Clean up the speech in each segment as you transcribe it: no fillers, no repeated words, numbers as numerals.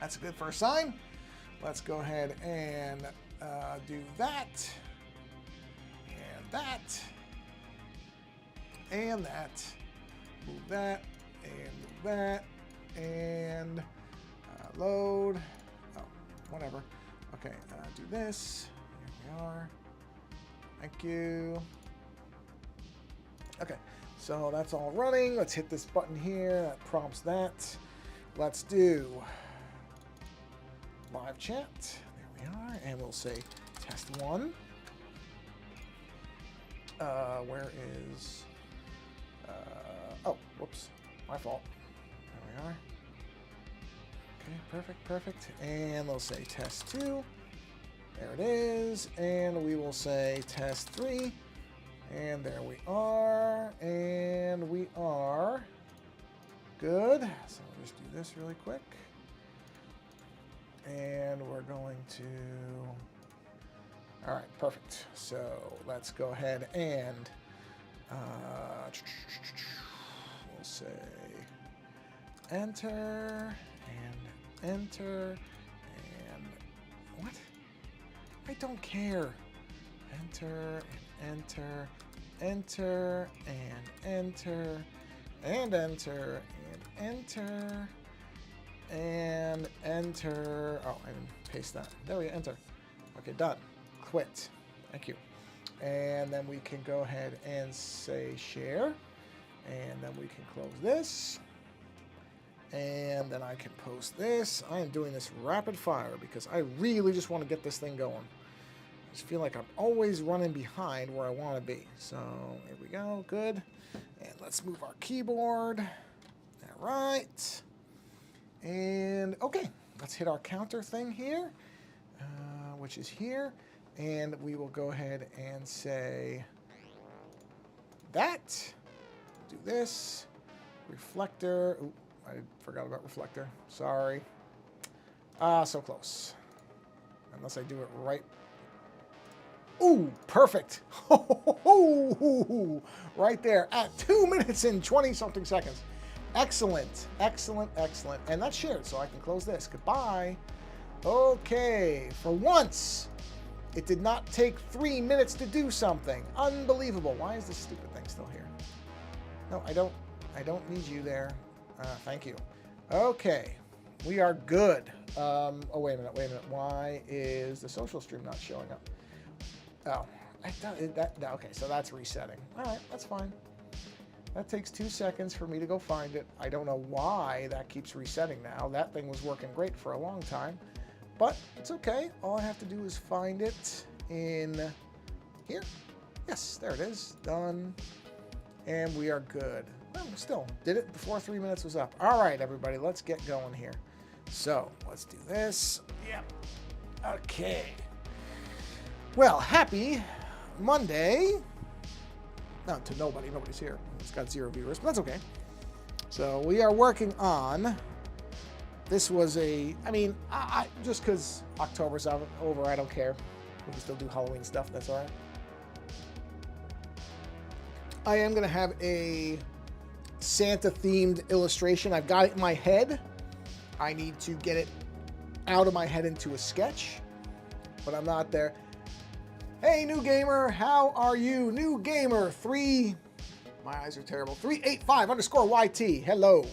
That's a good first sign. Let's go ahead and do that. And that. And that. Move that. And move that. And load. Oh, whatever. Okay, do this. Here we are. Thank you. Okay, so that's all running. Let's hit this button here. That prompts that. Let's do live chat. There we are. And we'll say test 1. Where is... oh, whoops. My fault. There we are. Okay, perfect, perfect. And we'll say test 2. There it is. And we will say test 3. And there we are. And we are good. So we'll just do this really quick. And we're going to... All right, perfect. So let's go ahead and we'll say enter and enter and what? I don't care. Enter and enter, enter and enter and enter and enter and enter. Oh, I didn't paste that. There we go, enter. Okay, done. Quit. Thank you. And then we can go ahead and say share. And then we can close this. And then I can post this. I am doing this rapid fire because I really just want to get this thing going. I just feel like I'm always running behind where I want to be. So here we go. Good. And let's move our keyboard. All right. And okay, let's hit our counter thing here, which is here. And we will go ahead and say that. Do this. Reflector. Ooh, I forgot about reflector. Sorry. So close. Unless I do it right. Ooh, perfect. Right there at 2 minutes and 20-something seconds. Excellent, excellent, excellent. And that's shared, so I can close this. Goodbye. Okay, for once, it did not take 3 minutes to do something. Unbelievable. Why is this stupid thing still here? No, I don't need you there. Thank you. Okay, we are good. Oh, wait a minute. Why is the social stream not showing up? Oh, okay, so that's resetting. All right, that's fine. That takes 2 seconds for me to go find it. I don't know why that keeps resetting now. That thing was working great for a long time, but it's okay. All I have to do is find it in here. Yes, there it is. Done. And we are good. Well, still did it before 3 minutes was up. All right, everybody, let's get going here. So let's do this. Yep. Okay. Well, happy Monday. Not to nobody. Nobody's here. It's got 0 viewers, but that's okay. So we are working on. This was a. I mean, I just because October's over, I don't care. We can still do Halloween stuff. That's all right. I am going to have a Santa-themed illustration. I've got it in my head. I need to get it out of my head into a sketch, but I'm not there. Hey, new gamer, how are you? New gamer 3. My eyes are terrible. 385_YT. Hello.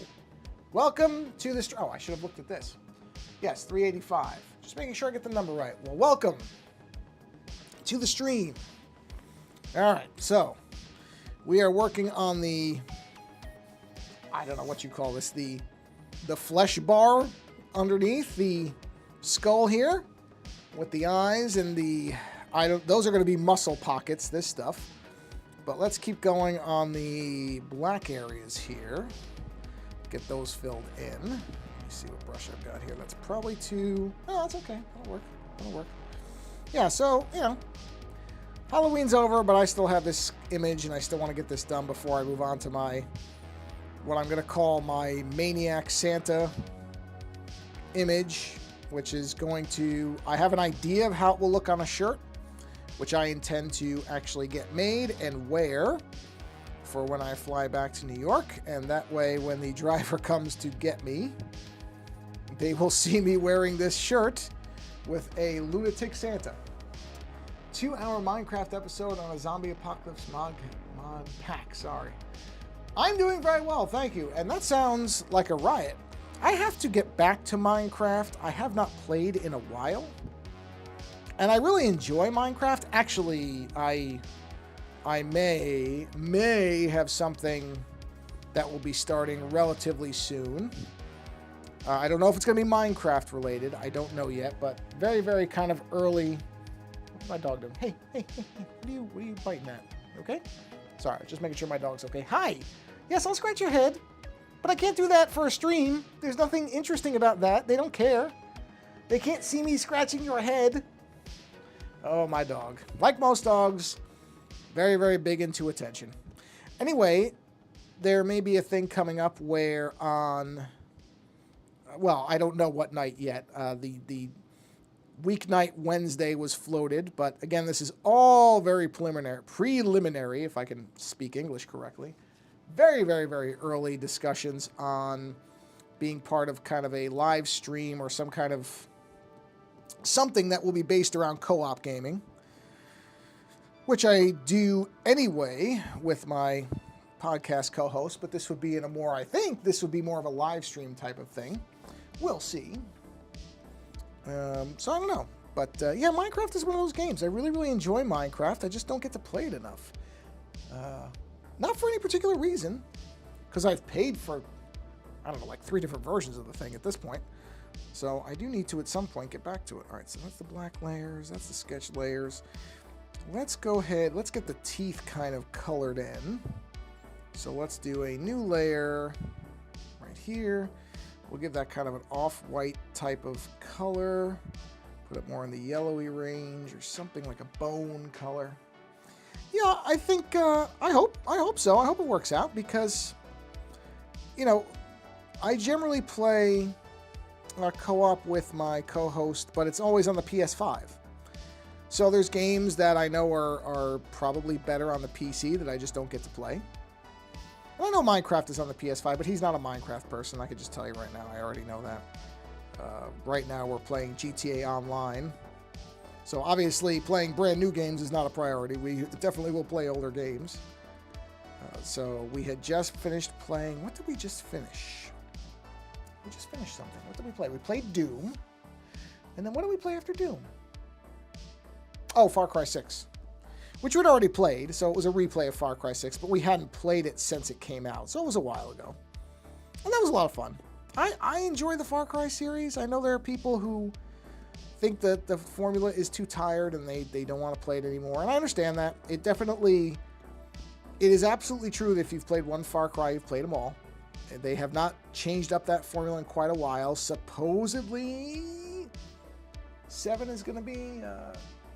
Welcome to the stream. Oh, I should have looked at this. Yes, 385. Just making sure I get the number right. Well, welcome to the stream. All right, so we are working on the, I don't know what you call this, the flesh bar underneath the skull here with the eyes and the, those are going to be muscle pockets, this stuff. But let's keep going on the black areas here. Get those filled in. Let me see what brush I've got here. That's probably too, oh, that's okay. That'll work. That'll work. Yeah, so, you know, Halloween's over, but I still have this image, and I still want to get this done before I move on to my, what I'm going to call my Maniac Santa image, which is going to, I have an idea of how it will look on a shirt, which I intend to actually get made and wear for when I fly back to New York. And that way, when the driver comes to get me and they will see me wearing this shirt with a lunatic Santa. 2-hour Minecraft episode on a zombie apocalypse mod pack. Sorry. I'm doing very well, thank you. And that sounds like a riot. I have to get back to Minecraft. I have not played in a while. And I really enjoy Minecraft. Actually, I may have something that will be starting relatively soon. I don't know if it's going to be Minecraft related. I don't know yet, but very, very kind of early. What's my dog doing? Hey, what are you biting at? Okay? Sorry, just making sure my dog's okay. Hi! Yes, I'll scratch your head, but I can't do that for a stream. There's nothing interesting about that. They don't care. They can't see me scratching your head. Oh, my dog. Like most dogs, very, very big into attention. Anyway, there may be a thing coming up where on... Well, I don't know what night yet. The weeknight Wednesday was floated, but again, this is all very preliminary, if I can speak English correctly. Very, very, very early discussions on being part of kind of a live stream or some kind of something that will be based around co-op gaming, which I do anyway with my podcast co-host, but this would be I think this would be more of a live stream type of thing. We'll see. So I don't know. But yeah, Minecraft is one of those games. I really, really enjoy Minecraft. I just don't get to play it enough. Not for any particular reason, because I've paid for, I don't know, like 3 different versions of the thing at this point. So I do need to, at some point, get back to it. All right, so that's the black layers. That's the sketch layers. Let's go ahead. Let's get the teeth kind of colored in. So let's do a new layer right here. We'll give that kind of an off-white type of color. Put it more in the yellowy range or something like a bone color. Yeah, I think, I hope so. I hope it works out because, you know, I generally play co-op with my co-host, but it's always on the PS5. So there's games that I know are probably better on the PC that I just don't get to play. And I know Minecraft is on the PS5, but he's not a Minecraft person. I can just tell you right now. I already know that. Right now we're playing GTA Online. So obviously playing brand new games is not a priority. We definitely will play older games. So we had just finished playing... What did we just finish? We just finished something. What did we play? We played Doom. And then what did we play after Doom? Oh, Far Cry 6. Which we'd already played, so it was a replay of Far Cry 6, but we hadn't played it since it came out, so it was a while ago. And that was a lot of fun. I enjoy the Far Cry series. I know there are people who think that the formula is too tired and they don't want to play it anymore, and I understand that. It is absolutely true that if you've played one Far Cry, you've played them all. They have not changed up that formula in quite a while. Supposedly, 7 is going to be...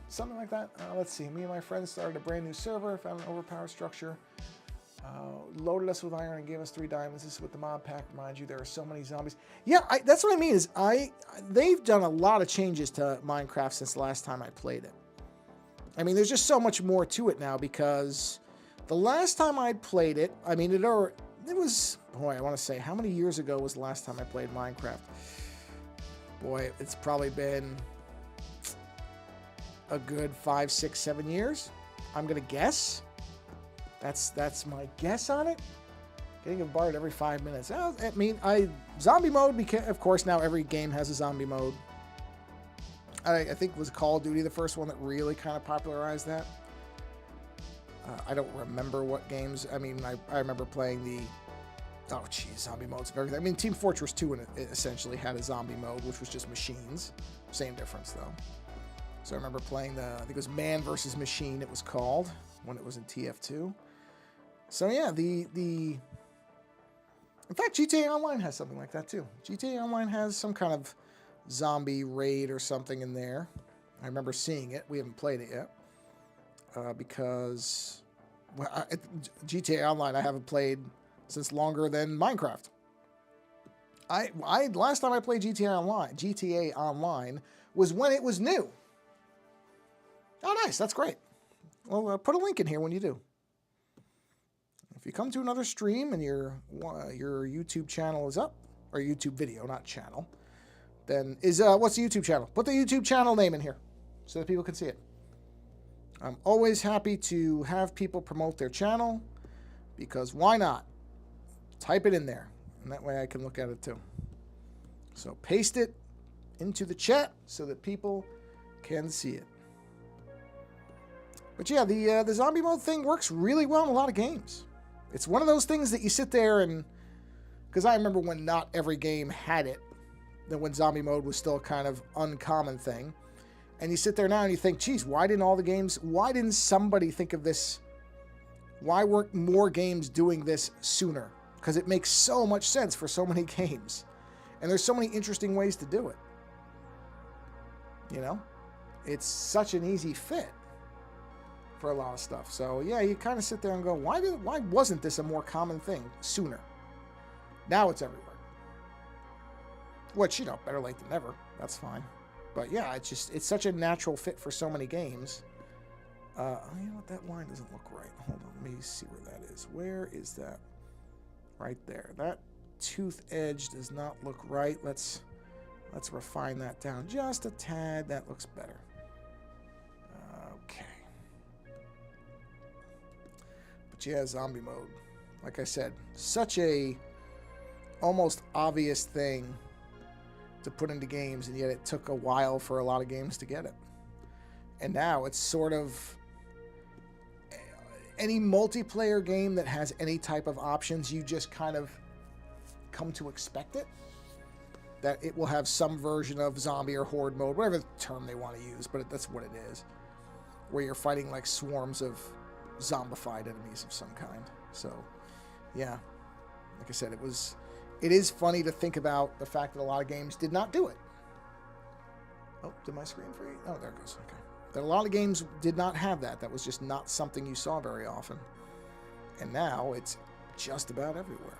something like that. Let's see. Me and my friends started a brand new server, found an overpowered structure, loaded us with iron and gave us 3 diamonds. This is what the mod pack reminds you. There are so many zombies. Yeah, that's what I mean is they've done a lot of changes to Minecraft since the last time I played it. I mean, there's just so much more to it now because the last time I played it, I mean, it was, boy, I want to say, how many years ago was the last time I played Minecraft? Boy, it's probably been... a good 5, 6, 7 years. I'm gonna guess. That's my guess on it. Getting a bard every 5 minutes. I mean, zombie mode. Because of course now every game has a zombie mode. I think it was Call of Duty the first one that really kind of popularized that. I don't remember what games. I mean, I remember playing the. Oh, geez, zombie modes of everything. I mean, Team Fortress 2 essentially had a zombie mode, which was just machines. Same difference though. So I remember playing I think it was Man vs. Machine it was called, when it was in TF2. So yeah, in fact, GTA Online has something like that too. GTA Online has some kind of zombie raid or something in there. I remember seeing it. We haven't played it yet. Because GTA Online I haven't played since longer than Minecraft. Last time I played GTA Online was when it was new. Oh, nice. That's great. Well, put a link in here when you do. If you come to another stream and your YouTube channel is up, or YouTube video, not channel, then is what's the YouTube channel? Put the YouTube channel name in here so that people can see it. I'm always happy to have people promote their channel because why not? Type it in there, and that way I can look at it too. So paste it into the chat so that people can see it. But yeah, the zombie mode thing works really well in a lot of games. It's one of those things that you sit there and... Because I remember when not every game had it, then when zombie mode was still a kind of uncommon thing. And you sit there now and you think, geez, why didn't somebody think of this? Why weren't more games doing this sooner? Because it makes so much sense for so many games. And there's so many interesting ways to do it. You know? It's such an easy fit for a lot of stuff. So yeah, you kind of sit there and go, why wasn't this a more common thing sooner? Now it's everywhere. Which, you know, better late than never. That's fine. But yeah, it's such a natural fit for so many games. You know what? That line doesn't look right. Hold on, let me see where that is. Where is that? Right there. That tooth edge does not look right. Let's refine that down just a tad. That looks better. Okay. But yeah, zombie mode. Like I said, such a almost obvious thing to put into games, and yet it took a while for a lot of games to get it. And now it's sort of any multiplayer game that has any type of options, you just kind of come to expect it. That it will have some version of zombie or horde mode, whatever term they want to use, but that's what it is. Where you're fighting like swarms of zombified enemies of some kind. So, yeah. Like I said, it is funny to think about the fact that a lot of games did not do it. Oh, did my screen freeze? Oh, there it goes. Okay. That a lot of games did not have that. That was just not something you saw very often. And now it's just about everywhere.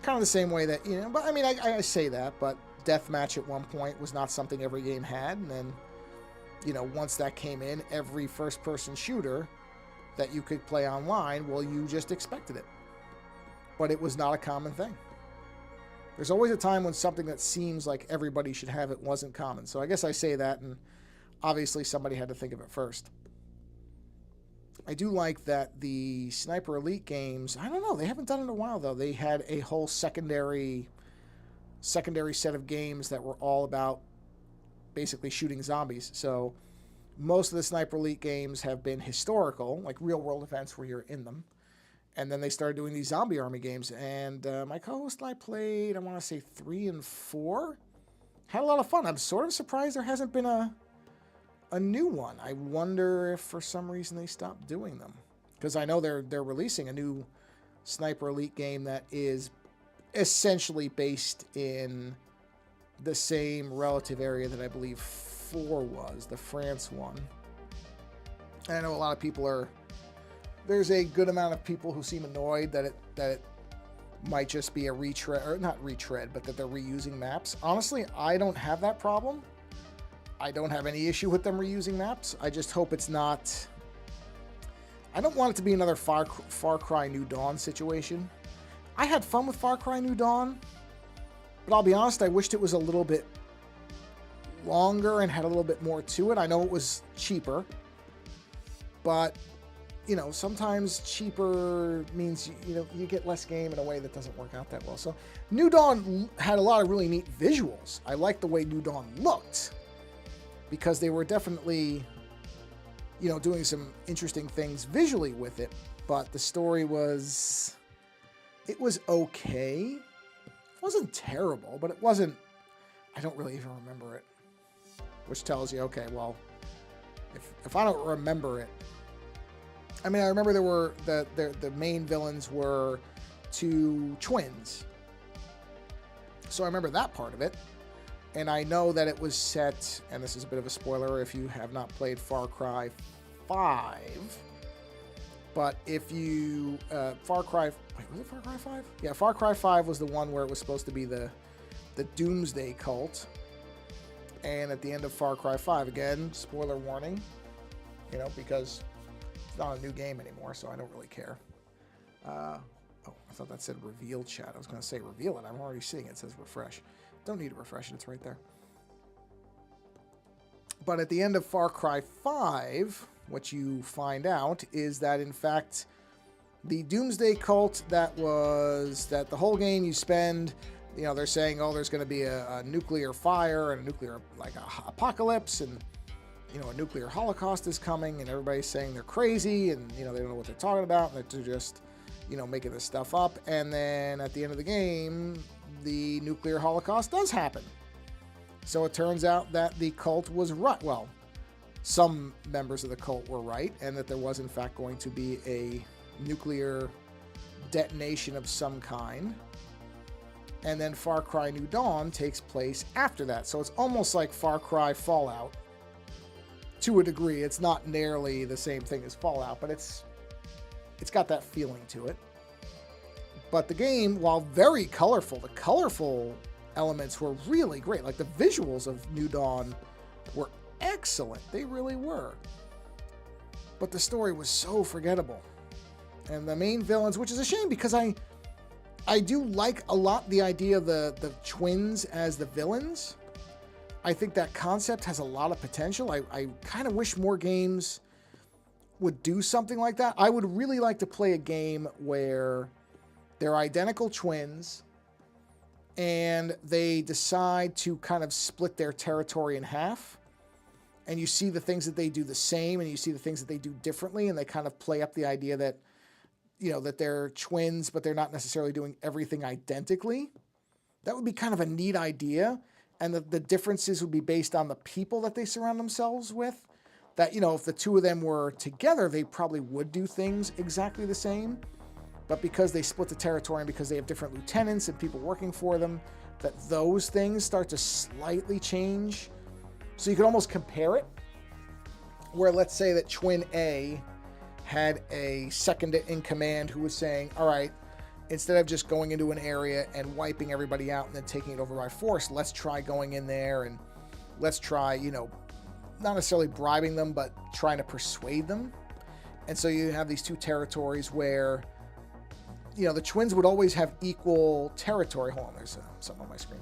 Kind of the same way that, you know, but I mean, I say that, but deathmatch at one point was not something every game had. And then, you know, once that came in, every first-person shooter that you could play online, well, you just expected it. But it was not a common thing. There's always a time when something that seems like everybody should have it wasn't common. So I guess I say that, and obviously somebody had to think of it first. I do like that the Sniper Elite games, I don't know, they haven't done it in a while, though. They had a whole secondary set of games that were all about basically shooting zombies. So most of the Sniper Elite games have been historical, like real-world events where you're in them. And then they started doing these zombie army games. And my co-host and I played, I want to say 3 and 4. Had a lot of fun. I'm sort of surprised there hasn't been a new one. I wonder if for some reason they stopped doing them. Because I know they're releasing a new Sniper Elite game that is essentially based in the same relative area that I believe 4 was, the France one. And I know a lot of people are... There's a good amount of people who seem annoyed that it might just be a retread, or not retread, but that they're reusing maps. Honestly, I don't have that problem. I don't have any issue with them reusing maps. I just hope it's not... I don't want it to be another Far Cry New Dawn situation. I had fun with Far Cry New Dawn, but I'll be honest, I wished it was a little bit longer and had a little bit more to it. I know it was cheaper, but... You know, sometimes cheaper means, you know, you get less game in a way that doesn't work out that well. So New Dawn had a lot of really neat visuals. I liked the way New Dawn looked because they were definitely, you know, doing some interesting things visually with it. But the story was, it was okay. It wasn't terrible, but it wasn't, I don't really even remember it. Which tells you, okay, well, if I don't remember it, I mean, I remember there were the main villains were 2 twins. So I remember that part of it. And I know that it was set, and this is a bit of a spoiler if you have not played Far Cry 5. But if you, wait, was it Far Cry 5? Yeah, Far Cry 5 was the one where it was supposed to be the Doomsday Cult. And at the end of Far Cry 5, again, spoiler warning, you know, because... It's not a new game anymore, so I don't really care. Oh, I thought that said reveal chat. I was going to say reveal it. I'm already seeing it. It says refresh. Don't need to refresh it. It's right there. But at the end of Far Cry 5, what you find out is that, in fact, the Doomsday Cult that the whole game you spend, you know, they're saying, oh, there's going to be a nuclear fire and a nuclear, like, a apocalypse, and, you know, a nuclear holocaust is coming, and everybody's saying they're crazy, and, you know, they don't know what they're talking about, and they're just, you know, making this stuff up. And then at the end of the game, the nuclear holocaust does happen. So it turns out that the cult was right. Well, some members of the cult were right, and that there was, in fact, going to be a nuclear detonation of some kind. And then Far Cry New Dawn takes place after that. So it's almost like Far Cry Fallout. To a degree, it's not nearly the same thing as Fallout, but it's got that feeling to it. But the game, while very colorful, the colorful elements were really great. Like, the visuals of New Dawn were excellent. They really were. But the story was so forgettable. And the main villains, which is a shame, because I do like a lot the idea of the twins as the villains. I think that concept has a lot of potential. I kind of wish more games would do something like that. I would really like to play a game where they're identical twins, and they decide to kind of split their territory in half. And you see the things that they do the same, and you see the things that they do differently, and they kind of play up the idea that, you know, that they're twins, but they're not necessarily doing everything identically. That would be kind of a neat idea. And the differences would be based on the people that they surround themselves with. That, you know, if the two of them were together, they probably would do things exactly the same. But because they split the territory and because they have different lieutenants and people working for them, that those things start to slightly change. So you could almost compare it, where let's say that Twin A had a second in command who was saying, all right, instead of just going into an area and wiping everybody out and then taking it over by force, let's try going in there and let's try, you know, not necessarily bribing them, but trying to persuade them. And so you have these two territories where, you know, the twins would always have equal territory. Hold on, there's something on my screen.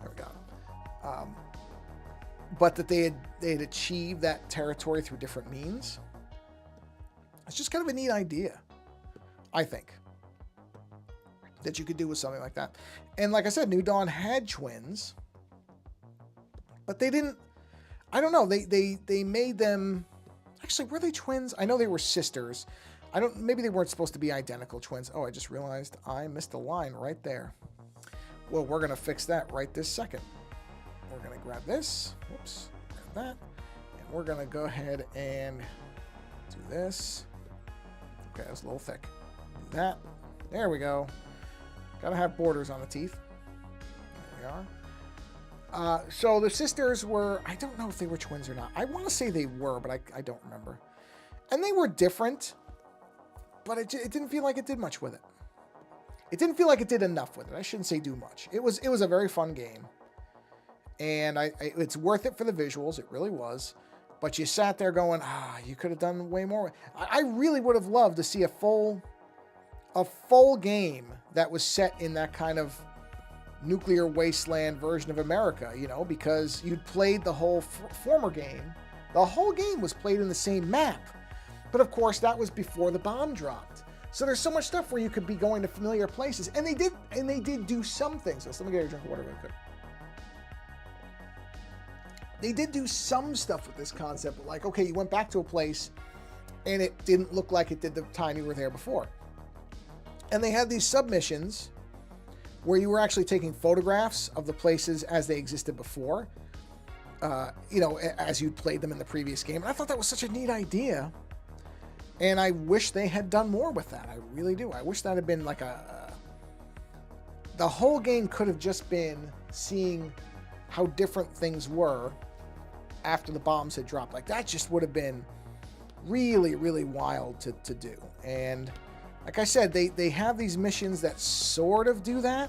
There we go. But that they had achieved that territory through different means. It's just kind of a neat idea, I think, that you could do with something like that. And like I said, New Dawn had twins, but they didn't. I don't know. They made them. Actually, were they twins? I know they were sisters. Maybe they weren't supposed to be identical twins. Oh, I just realized I missed a line right there. Well, we're going to fix that right this second. We're going to grab this. Whoops. Grab that. And we're going to go ahead and do this. Okay, that was a little thick. Do that. There we go. Got to have borders on the teeth. There we are. So the sisters were, I don't know if they were twins or not. I want to say they were, but I don't remember. And they were different. But it didn't feel like it did much with it. It didn't feel like it did enough with it. I shouldn't say do much. It was a very fun game. And it's worth it for the visuals. It really was. But you sat there going, you could have done way more. I really would have loved to see a full game that was set in that kind of nuclear wasteland version of America, you know, because you'd played the whole former game. The whole game was played in the same map. But of course, that was before the bomb dropped. So there's so much stuff where you could be going to familiar places, and they did do some things. So let me get a drink of water real quick. They did do some stuff with this concept, like, okay, you went back to a place, and it didn't look like it did the time you were there before. And they had these submissions where you were actually taking photographs of the places as they existed before, you know, as you'd played them in the previous game. And I thought that was such a neat idea. And I wish they had done more with that. I really do. I wish that had been like the whole game could have just been seeing how different things were after the bombs had dropped. Like, that just would have been really, really wild to do. And like I said, they have these missions that sort of do that,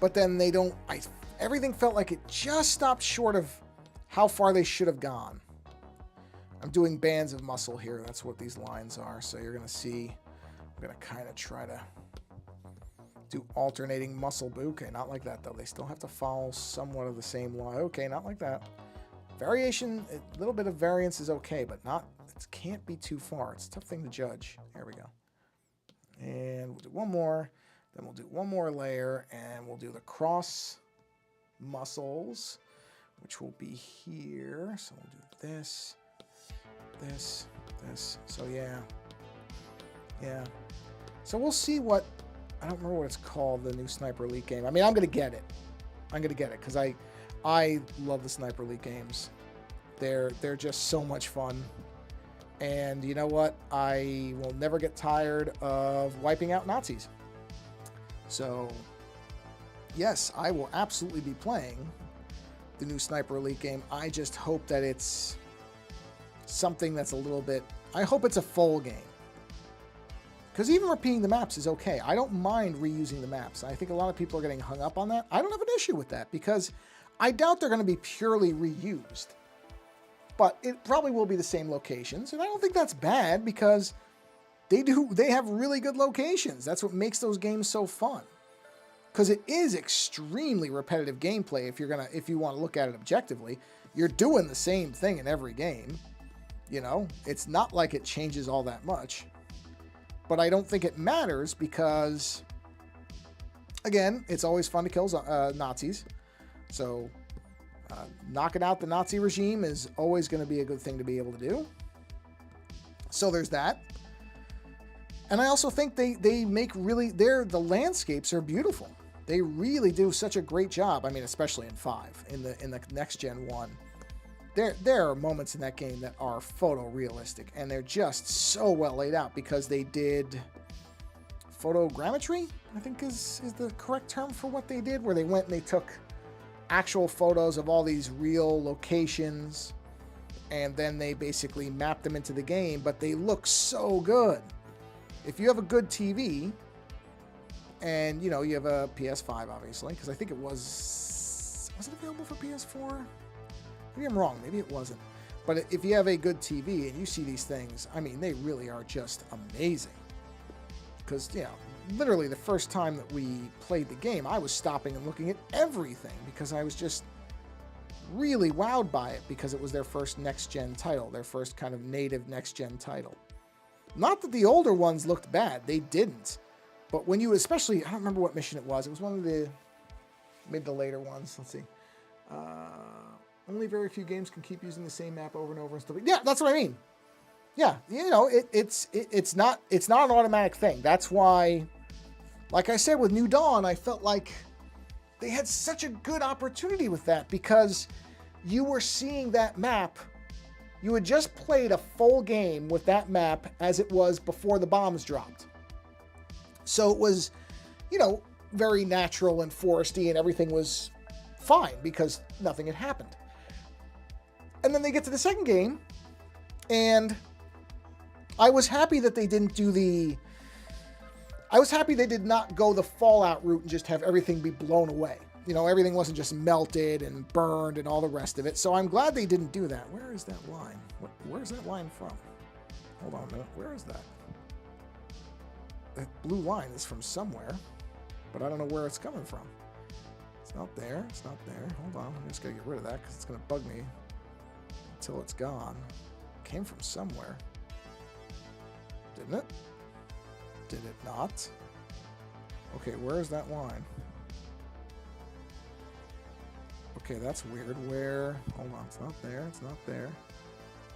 but then they don't. Everything felt like it just stopped short of how far they should have gone. I'm doing bands of muscle here. That's what these lines are. So you're going to see I'm going to kind of try to do alternating muscle boot. Okay, not like that, though. They still have to follow somewhat of the same line. Okay, not like that. Variation, a little bit of variance is okay, but not, it can't be too far. It's a tough thing to judge. There we go. And we'll do one more. Then we'll do one more layer, and we'll do the cross muscles, which will be here. So we'll do this, this, this. So yeah. Yeah. So we'll see what, I don't remember what it's called, the new Sniper Elite game. I mean, I'm going to get it. I'm going to get it because I love the Sniper Elite games. They're just so much fun. And you know what? I will never get tired of wiping out Nazis. So, yes, I will absolutely be playing the new Sniper Elite game. I just hope that it's something that's a little bit... I hope it's a full game. Because even repeating the maps is okay. I don't mind reusing the maps. I think a lot of people are getting hung up on that. I don't have an issue with that because I doubt they're going to be purely reused. But it probably will be the same locations. And I don't think that's bad because they have really good locations. That's what makes those games so fun. Because it is extremely repetitive gameplay if you want to look at it objectively. You're doing the same thing in every game. You know, it's not like it changes all that much. But I don't think it matters because, again, it's always fun to kill Nazis. So knocking out the Nazi regime is always going to be a good thing to be able to do. So there's that. And I also think they make really, the landscapes are beautiful. They really do such a great job. I mean, especially in 5, in the next gen 1. There are moments in that game that are photorealistic, and they're just so well laid out because they did photogrammetry, I think is the correct term for what they did, where they went and they took actual photos of all these real locations, and then they basically mapped them into the game, but they look so good. If you have a good TV, and, you know, you have a PS5, obviously, because I think was it available for PS4? Maybe I'm wrong. Maybe it wasn't. But if you have a good TV and you see these things, I mean, they really are just amazing. Because, you know, literally the first time that we played the game, I was stopping and looking at everything because I was just really wowed by it because it was their first next-gen title, their first kind of native next-gen title. Not that the older ones looked bad. They didn't. But when you especially, I don't remember what mission it was. It was one of the, maybe the later ones. Let's see. Only very few games can keep using the same map over and over and stuff. Yeah, that's what I mean. Yeah, you know, it's not an automatic thing. That's why, like I said, with New Dawn, I felt like they had such a good opportunity with that because you were seeing that map. You had just played a full game with that map as it was before the bombs dropped. So it was, you know, very natural and foresty and everything was fine because nothing had happened. And then they get to the second game, and I was happy that they didn't do I was happy they did not go the Fallout route and just have everything be blown away. You know, everything wasn't just melted and burned and all the rest of it. So I'm glad they didn't do that. Where is that line? Where's that line from? Hold on a minute. Where is that? That blue line is from somewhere, but I don't know where it's coming from. It's not there. It's not there. Hold on. I'm just going to get rid of that because it's going to bug me until it's gone. It came from somewhere. Didn't it? Did it not? Okay, where is that line? Okay, that's weird. Where? Hold on. It's not there. It's not there.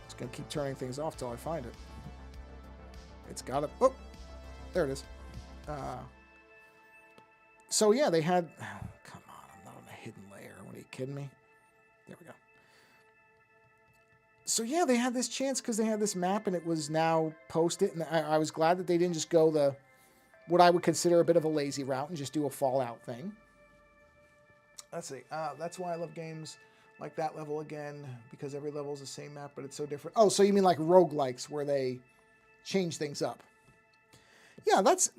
Just going to keep turning things off till I find it. It's got to... Oh! There it is. So yeah, they had... Oh, come on, I'm not on a hidden layer. What, are you kidding me? There we go. So yeah, they had this chance because they had this map and it was now posted. And I was glad that they didn't just go what I would consider a bit of a lazy route and just do a Fallout thing. Let's see. That's why I love games like that level again, because every level is the same map, but it's so different. Oh, so you mean like roguelikes where they change things up? Yeah, that's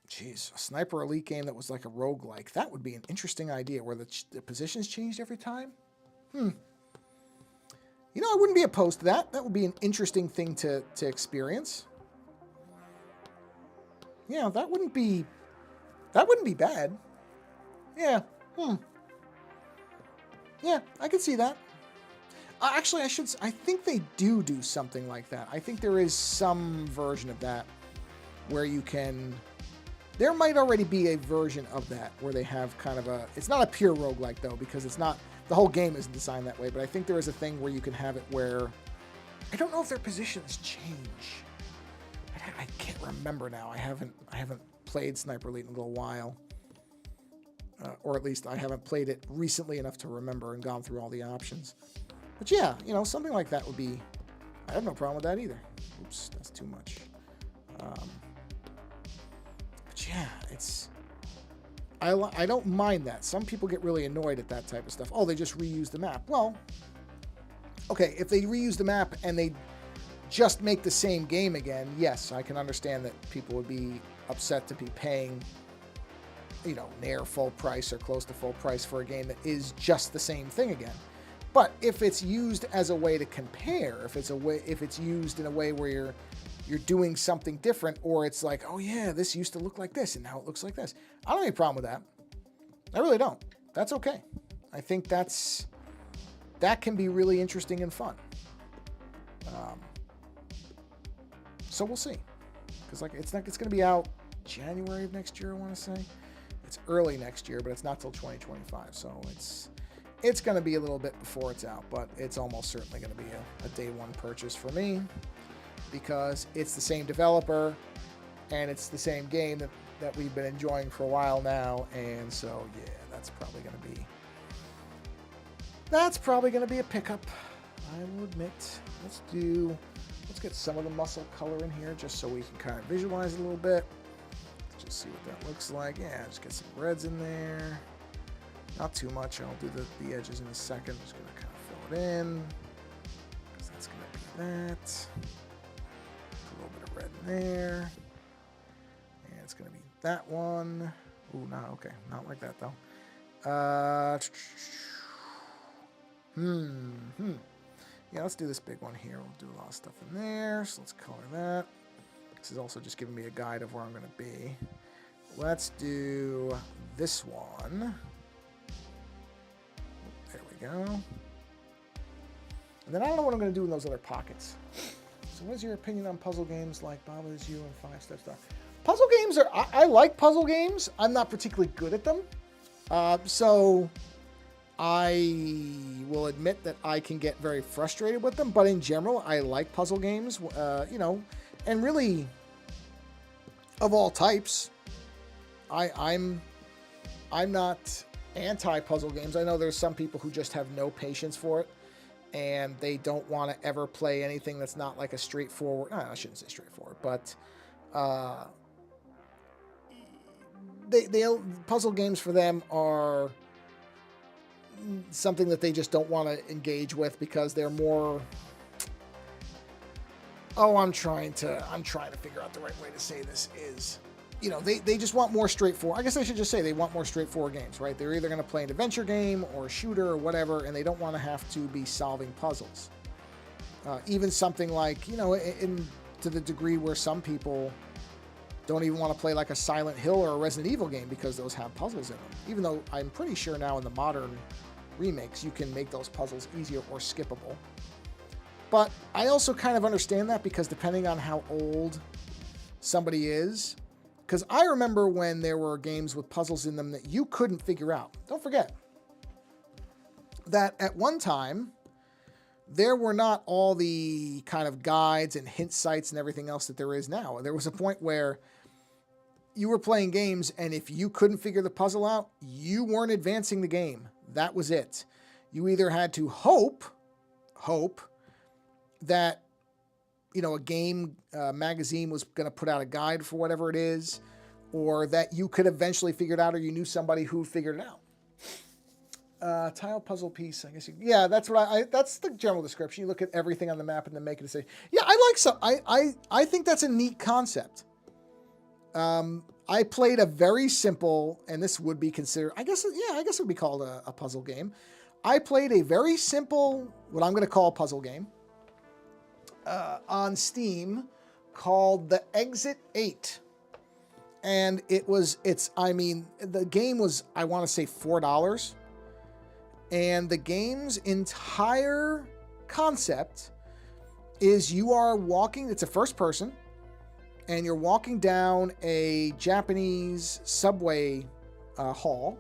jeez, a Sniper Elite game that was like a roguelike. That would be an interesting idea where the positions changed every time. You know, I wouldn't be opposed to that. That would be an interesting thing to experience. Yeah, that wouldn't be bad. Yeah. Yeah, I could see that. Actually, I think they do something like that. I think there is some version of that where you can... There might already be a version of that where they have kind of a... It's not a pure roguelike, though, because it's not... The whole game isn't designed that way, but I think there is a thing where you can have it where... I don't know if their positions change. I can't remember now. I haven't played Sniper Elite in a little while. Or at least I haven't played it recently enough to remember and gone through all the options. But yeah, you know, something like that would be... I have no problem with that either. Oops, that's too much. But yeah, it's... I don't mind that. Some people get really annoyed at that type of stuff. Oh, they just reuse the map. Well, okay, if they reuse the map and they just make the same game again, yes, I can understand that people would be upset to be paying, you know, near full price or close to full price for a game that is just the same thing again. But if it's used as a way to compare, if it's used in a way where you're doing something different, or it's like, oh yeah, this used to look like this and now it looks like this, I don't have any problem with that. I really don't. That's okay. I think that can be really interesting and fun. So we'll see, because like it's going to be out January of next year, I want to say. It's early next year, but it's not till 2025, so it's going to be a little bit before it's out, but it's almost certainly going to be a day one purchase for me, because it's the same developer and it's the same game that we've been enjoying for a while now, and so yeah, that's probably going to be a pickup, I will admit. Let's get some of the muscle color in here just so we can kind of visualize it a little bit. Let's just see what that looks like. Yeah, just get some reds in there. Not too much. I'll do the edges in a second. Just going to kind of fill it in, because that's going to be that. Put a little bit of red in there. And it's going to be that one. Ooh, no, okay. Not like that, though. Yeah, let's do this big one here. We'll do a lot of stuff in there. So let's color that. This is also just giving me a guide of where I'm going to be. Let's do this one. There we go. And then I don't know what I'm going to do in those other pockets. So what is your opinion on puzzle games like Bothers You and 5 Step Star? Puzzle games are... I like puzzle games. I'm not particularly good at them. So I will admit that I can get very frustrated with them. But in general, I like puzzle games. You know, and really, of all types, I'm not anti-puzzle games. I know there's some people who just have no patience for it, and they don't want to ever play anything that's not like a straightforward... I shouldn't say straightforward, but puzzle games for them are something that they just don't want to engage with, because they're more... Oh, I'm trying to figure out the right way to say this is... You know, they just want more straightforward... I guess I should just say they want more straightforward games, right? They're either going to play an adventure game or a shooter or whatever, and they don't want to have to be solving puzzles. Even something like, you know, to the degree where some people don't even want to play like a Silent Hill or a Resident Evil game because those have puzzles in them. Even though I'm pretty sure now in the modern remakes you can make those puzzles easier or skippable. But I also kind of understand that, because depending on how old somebody is... Because I remember when there were games with puzzles in them that you couldn't figure out. Don't forget that at one time, there were not all the kind of guides and hint sites and everything else that there is now. There was a point where you were playing games, and if you couldn't figure the puzzle out, you weren't advancing the game. That was it. You either had to hope that, you know, a game magazine was going to put out a guide for whatever it is, or that you could eventually figure it out, or you knew somebody who figured it out. Tile puzzle piece, I guess. Yeah, that's what that's the general description. You look at everything on the map and then make a decision. Yeah, I think that's a neat concept. I played a very simple, and this would be considered, I guess it would be called a puzzle game. I played a very simple, what I'm going to call a puzzle game, on Steam, called The Exit 8. And I mean, the game was, I want to say $4. And the game's entire concept is you are walking, it's a first person, and you're walking down a Japanese subway hall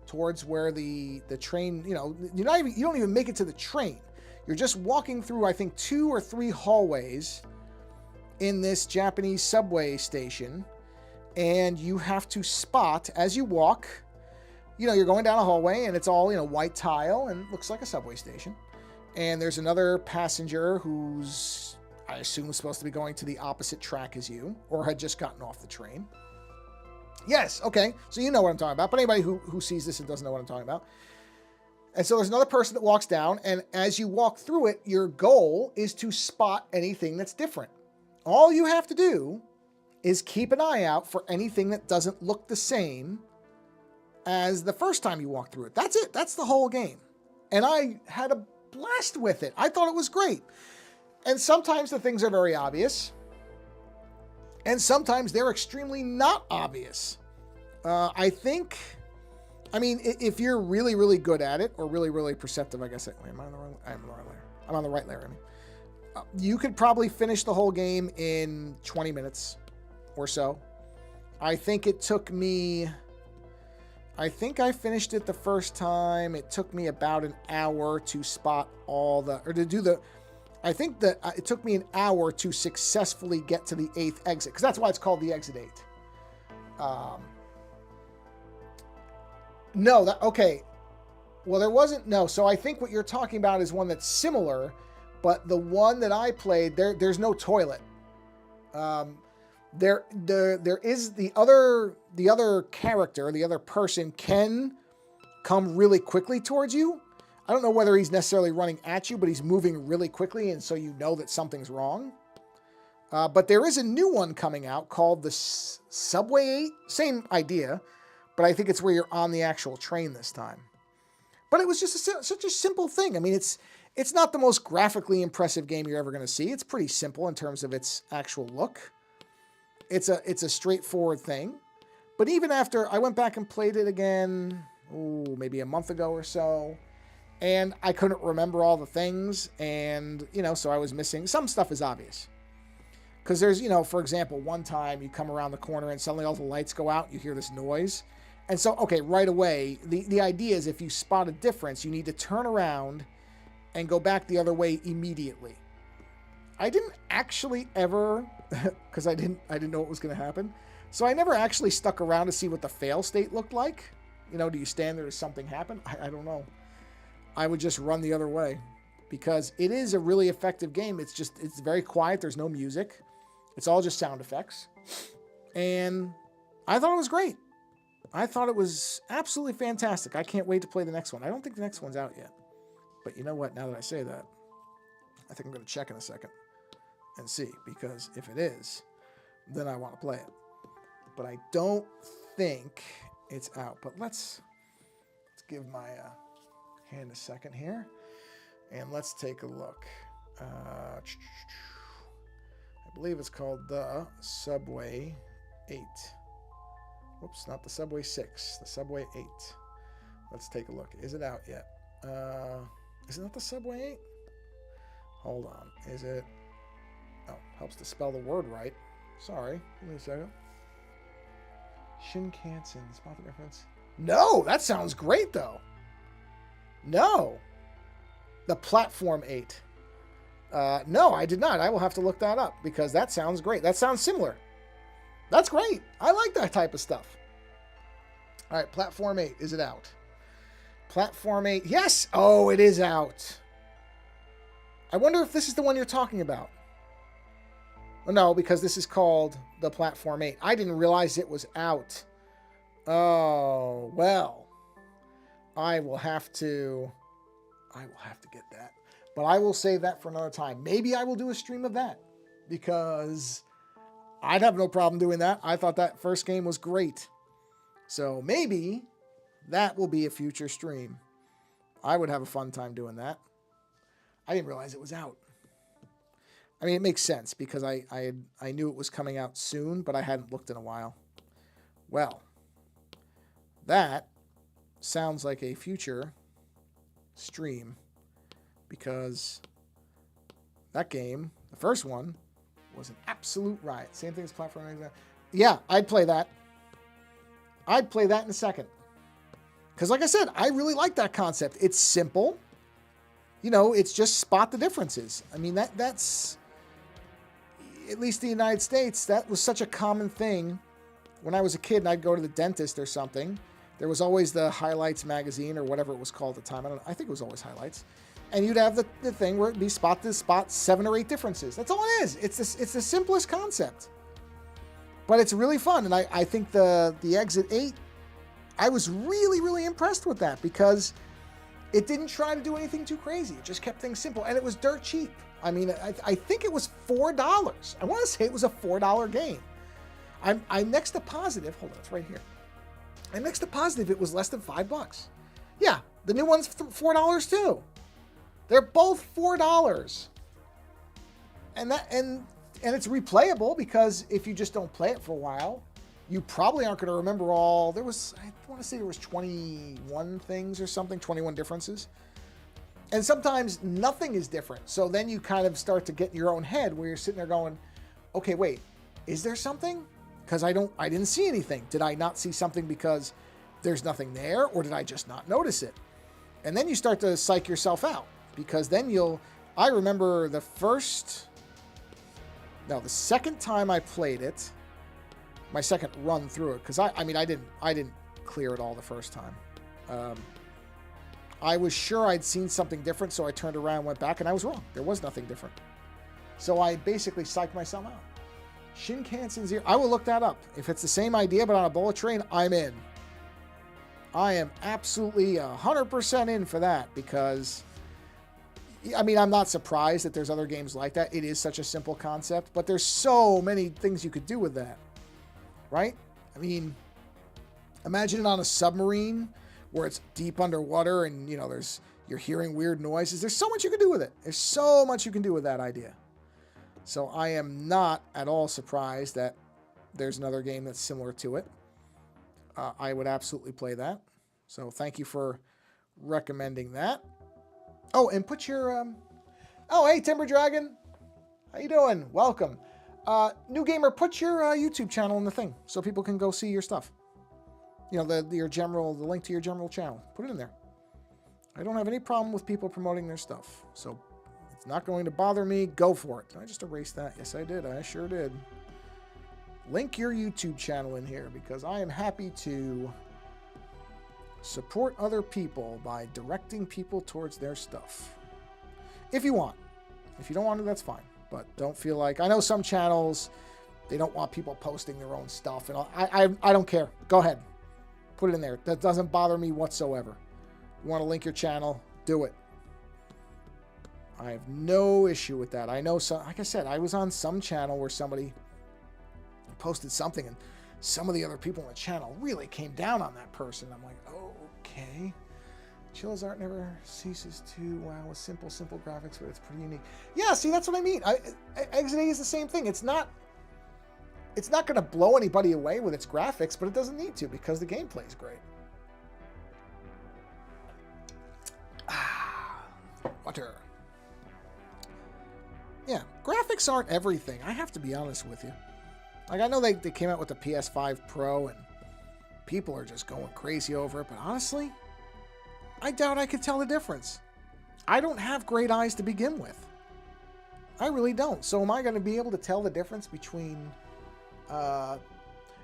towards where the train, you don't even make it to the train. You're just walking through, I think, 2 or 3 hallways in this Japanese subway station, and you have to spot as you walk. You're going down a hallway, and it's all, white tile, and it looks like a subway station. And there's another passenger who's, I assume, supposed to be going to the opposite track as you, or had just gotten off the train. Yes, okay, so you know what I'm talking about. But anybody who sees this and doesn't know what I'm talking about. And so there's another person that walks down, and as you walk through it, your goal is to spot anything that's different. All you have to do is keep an eye out for anything that doesn't look the same as the first time you walk through it. That's it. That's the whole game. And I had a blast with it. I thought it was great. And sometimes the things are very obvious. And sometimes they're extremely not obvious. If you're really, really good at it, or really, really perceptive, I guess. Am I on the wrong? I'm on the right layer. I'm on the right layer. You could probably finish the whole game in 20 minutes or so. I think I finished it the first time. It took me about an hour to spot I think that it took me an hour to successfully get to the 8th exit, because that's why it's called the Exit 8. Okay. Well, there wasn't, no. So I think what you're talking about is one that's similar, but the one that I played, there's no toilet. There is the other character, the other person can come really quickly towards you. I don't know whether he's necessarily running at you, but he's moving really quickly, and so you know that something's wrong. But there is a new one coming out called the Subway 8. Same idea, but I think it's where you're on the actual train this time. But it was just such a simple thing. I mean, it's not the most graphically impressive game you're ever going to see. It's pretty simple in terms of its actual look. It's a straightforward thing. But even after I went back and played it again, maybe a month ago or so, and I couldn't remember all the things, and, so I was missing. Some stuff is obvious. Because there's, for example, one time you come around the corner and suddenly all the lights go out, you hear this noise. And so, okay, right away, the idea is if you spot a difference, you need to turn around and go back the other way immediately. I didn't actually ever, because I didn't know what was going to happen. So I never actually stuck around to see what the fail state looked like. Do you stand there, does something happen? I don't know. I would just run the other way, because it is a really effective game. It's very quiet. There's no music. It's all just sound effects. And I thought it was great. I thought it was absolutely fantastic. I can't wait to play the next one. I don't think the next one's out yet. But you know what? Now that I say that, I think I'm going to check in a second and see, because if it is, then I want to play it. But I don't think it's out. But let's give my hand a second here, and let's take a look. I believe it's called the Subway 8. Whoops, not the Subway 6, the Subway 8. Let's take a look. Is it out yet? Is it not the Subway 8? Hold on. Is it? Oh, helps to spell the word right. Sorry. Give me a second. Shinkansen, spot the reference. No, that sounds great, though. No. The Platform 8. No, I did not. I will have to look that up, because that sounds great. That sounds similar. That's great. I like that type of stuff. All right, Platform 8. Is it out? Platform 8. Yes! Oh, it is out. I wonder if this is the one you're talking about. Oh, no, because this is called the Platform 8. I didn't realize it was out. Oh, well. I will have to get that. But I will save that for another time. Maybe I will do a stream of that, because I'd have no problem doing that. I thought that first game was great. So maybe that will be a future stream. I would have a fun time doing that. I didn't realize it was out. I mean, it makes sense, because I knew it was coming out soon, but I hadn't looked in a while. Well, that sounds like a future stream, because that game, the first one, was an absolute riot. Same thing as platforming. Yeah, I'd play that. I'd play that in a second. Because like I said, I really like that concept. It's simple. You know, it's just spot the differences. I mean, that's, at least in the United States, that was such a common thing. When I was a kid and I'd go to the dentist or something, there was always the Highlights magazine or whatever it was called at the time. I think it was always Highlights. And you'd have the thing where it'd be spot 7 or 8 differences. That's all it is. It's the simplest concept. But it's really fun. And I think the Exit 8, I was really, really impressed with that, because it didn't try to do anything too crazy. It just kept things simple. And it was dirt cheap. I mean, I think it was $4. I want to say it was a $4 game. I'm next to positive. Hold on, it's right here. I'm next to positive it was less than $5. Yeah, the new one's $4 too. They're both $4. And it's replayable, because if you just don't play it for a while, you probably aren't going to remember all. I want to say there was 21 things or something, 21 differences. And sometimes nothing is different. So then you kind of start to get in your own head where you're sitting there going, okay, wait, is there something? Because I didn't see anything. Did I not see something because there's nothing there, or did I just not notice it? And then you start to psych yourself out, because then I remember the second time I played it, my second run through it, because I didn't clear it all the first time. I was sure I'd seen something different, so I turned around and went back, and I was wrong. There was nothing different. So I basically psyched myself out. Shinkansen Zero. I will look that up. If it's the same idea but on a bullet train, I'm in. I am absolutely 100% in for that, because, I mean, I'm not surprised that there's other games like that. It is such a simple concept, but there's so many things you could do with that, right? I mean, imagine it on a submarine where it's deep underwater and, you know, you're hearing weird noises. There's so much you can do with it. There's so much you can do with that idea. So I am not at all surprised that there's another game that's similar to it. I would absolutely play that. So thank you for recommending that. Oh, and put your... Oh, hey, Timber Dragon. How you doing? Welcome. New Gamer, put your YouTube channel in the thing so people can go see your stuff. You know, the link to your general channel. Put it in there. I don't have any problem with people promoting their stuff. So it's not going to bother me. Go for it. Did I just erase that? Yes, I did. I sure did. Link your YouTube channel in here, because I am happy to support other people by directing people towards their stuff. If you want. If you don't want to, that's fine. But don't feel like... I know some channels, they don't want people posting their own stuff. And I don't care. Go ahead. Put it in there. That doesn't bother me whatsoever. You want to link your channel? Do it. I have no issue with that. I know, like I said, I was on some channel where somebody posted something, and some of the other people on the channel really came down on that person. I'm like, oh, okay. Chilla's art never ceases to wow with simple graphics, but it's pretty unique. Yeah, see, that's what I mean. Exit 8 is the same thing. It's not going to blow anybody away with its graphics, but it doesn't need to, because the gameplay is great. Water. Yeah, graphics aren't everything. I have to be honest with you. Like, I know they came out with the PS5 Pro, and people are just going crazy over it, but honestly, I doubt I could tell the difference. I don't have great eyes to begin with. I really don't. So am I going to be able to tell the difference between... yeah,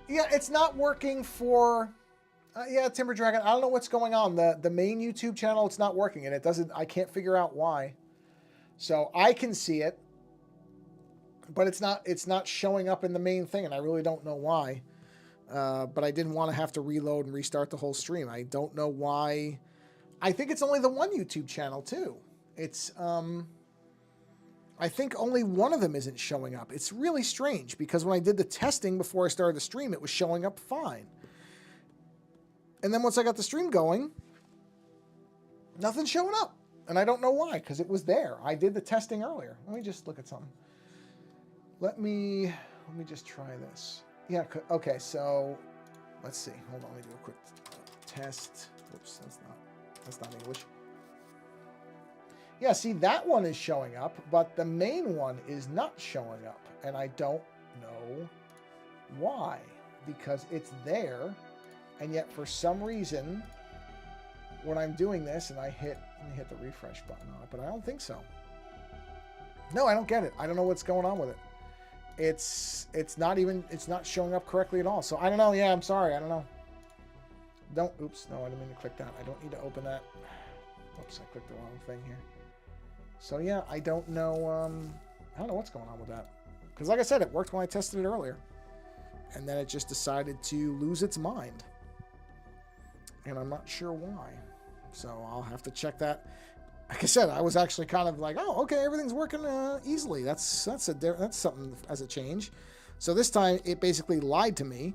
it's not working for... yeah, Timber Dragon, I don't know what's going on. The main YouTube channel, it's not working, and it doesn't... I can't figure out why. So I can see it, but it's not showing up in the main thing, and I really don't know why. But I didn't want to have to reload and restart the whole stream. I don't know why. I think it's only the one YouTube channel, too. It's, I think only one of them isn't showing up. It's really strange, because when I did the testing before I started the stream, it was showing up fine. And then once I got the stream going, nothing's showing up. And I don't know why, because it was there. I did the testing earlier. Let me just look at something. Let me just try this. Yeah, okay, so let's see. Hold on, let me do a quick test. Whoops, that's not English. Yeah, see, that one is showing up, but the main one is not showing up. And I don't know why. Because it's there, and yet for some reason, when I'm doing this and let me hit the refresh button on it, but I don't think so. No, I don't get it. I don't know what's going on with it. It's not showing up correctly at all. So I don't know. Yeah, I'm sorry. I don't know. Oops, no, I didn't mean to click that. I don't need to open that. Oops, I clicked the wrong thing here. So yeah, I don't know what's going on with that. Because like I said, it worked when I tested it earlier. And then it just decided to lose its mind. And I'm not sure why. So I'll have to check that. Like I said, I was actually kind of like, oh, okay, everything's working easily. That's something as a change. So this time it basically lied to me,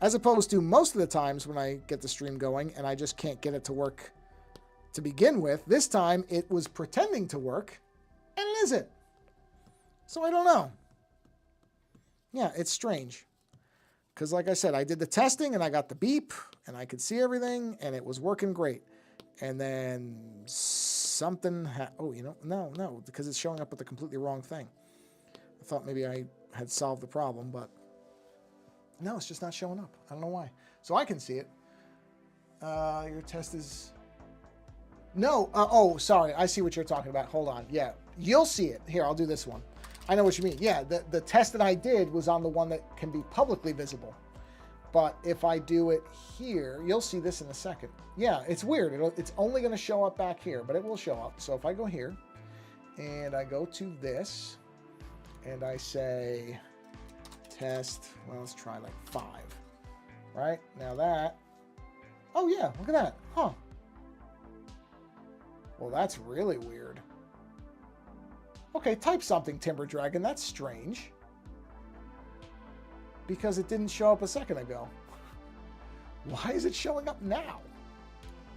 as opposed to most of the times when I get the stream going and I just can't get it to work to begin with. This time it was pretending to work, and it isn't. So I don't know. Yeah, it's strange. Because like I said, I did the testing and I got the beep and I could see everything and it was working great. And then something, no, because it's showing up with the completely wrong thing. I thought maybe I had solved the problem, but no, it's just not showing up. I don't know why. So I can see it. Your test is... No, sorry. I see what you're talking about. Hold on. Yeah, you'll see it. Here, I'll do this one. I know what you mean. Yeah, the test that I did was on the one that can be publicly visible. But if I do it here, you'll see this in a second. Yeah, it's weird. It's only going to show up back here, but it will show up. So if I go here and I go to this and I say test, well, let's try like 5. Right? Now that, oh yeah, look at that. Huh. Well, that's really weird. Okay, type something, Timber Dragon. That's strange. Because it didn't show up a second ago. Why is it showing up now?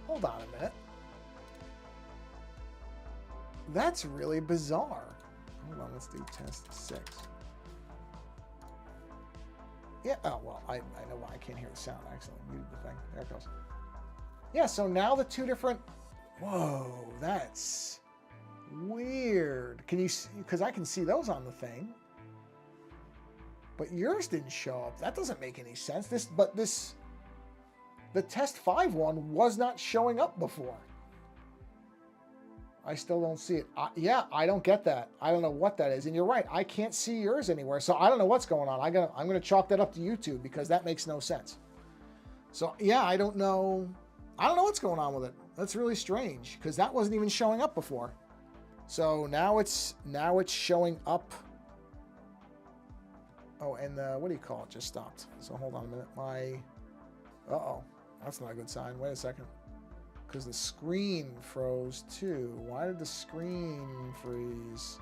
Hold on a minute. That's really bizarre. Hold on, let's do test 6. Yeah, oh, well, I know why I can't hear the sound. I accidentally muted the thing. There it goes. Yeah, so now the two different... Whoa, that's weird. Can you see? Because I can see those on the thing. But yours didn't show up. That doesn't make any sense. The test 5 one was not showing up before. I still don't see it. Yeah, I don't get that. I don't know what that is. And you're right. I can't see yours anywhere. So I don't know what's going on. I'm going to chalk that up to YouTube because that makes no sense. So yeah, I don't know. I don't know what's going on with it. That's really strange because that wasn't even showing up before. So now it's showing up. Oh, and what do you call it? Just stopped. So hold on a minute. Uh-oh. That's not a good sign. Wait a second. Because the screen froze too. Why did the screen freeze?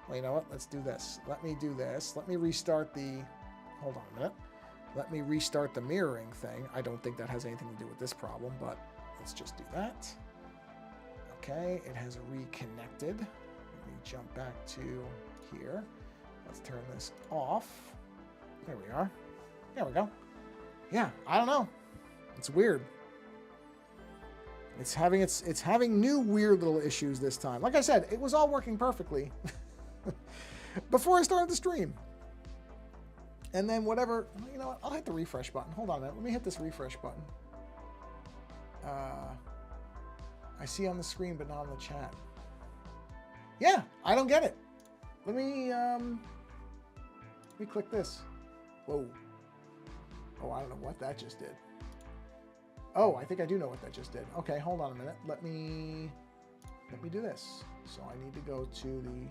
Well, you know what? Let's do this. Let me do this. Let me restart the... Hold on a minute. Let me restart the mirroring thing. I don't think that has anything to do with this problem, but let's just do that. Okay, it has reconnected. Let me jump back to here. Let's turn this off. There we are. There we go. Yeah, I don't know. It's weird. It's having new weird little issues this time. Like I said, it was all working perfectly before I started the stream. And then whatever, you know what? I'll hit the refresh button. Hold on a minute. Let me hit this refresh button. I see on the screen, but not on the chat. Yeah, I don't get it. Let me click this. Whoa. Oh, I don't know what that just did. Oh, I think I do know what that just did. Okay, hold on a minute. Let me do this. So I need to go to the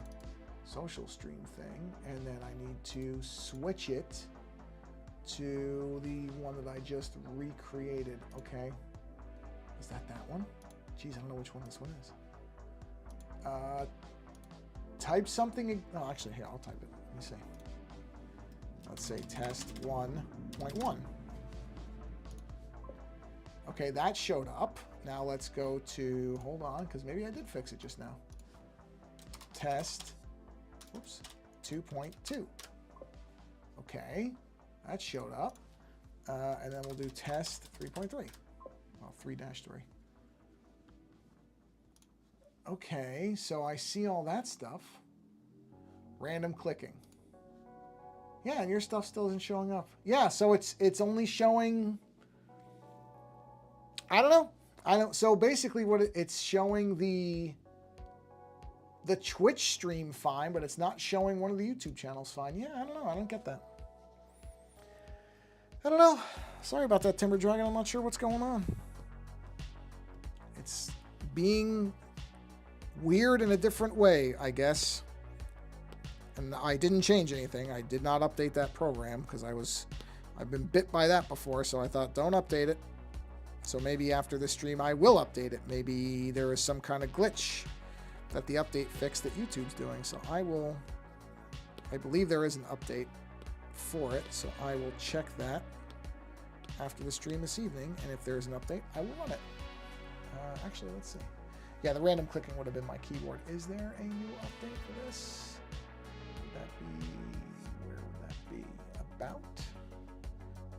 social stream thing, and then I need to switch it to the one that I just recreated. Okay. Is that one? Geez, I don't know which one this one is. Type something. Oh, actually, here, I'll type it. Let me see. Let's say test 1.1. Okay, that showed up. Now let's go to, hold on, because maybe I did fix it just now. Test, oops, 2.2. Okay, that showed up. And then we'll do test 3.3. Well, 3-3. Okay, so I see all that stuff. Random clicking. Yeah, and your stuff still isn't showing up. Yeah, so it's only showing... I don't know. So basically what it's showing the Twitch stream fine, but it's not showing one of the YouTube channels fine. Yeah, I don't know. I don't get that. I don't know. Sorry about that, Timber Dragon. I'm not sure what's going on. It's being weird in a different way, I guess. And I didn't change anything. I did not update that program because I've been bit by that before, so I thought, don't update it. So maybe after this stream, I will update it. Maybe there is some kind of glitch that the update fixed that YouTube's doing. So I believe there is an update for it. So I will check that after the stream this evening. And if there's an update, I will run it. Actually, let's see. Yeah, the random clicking would have been my keyboard. Is there a new update for this? Would that be, where would that be? About?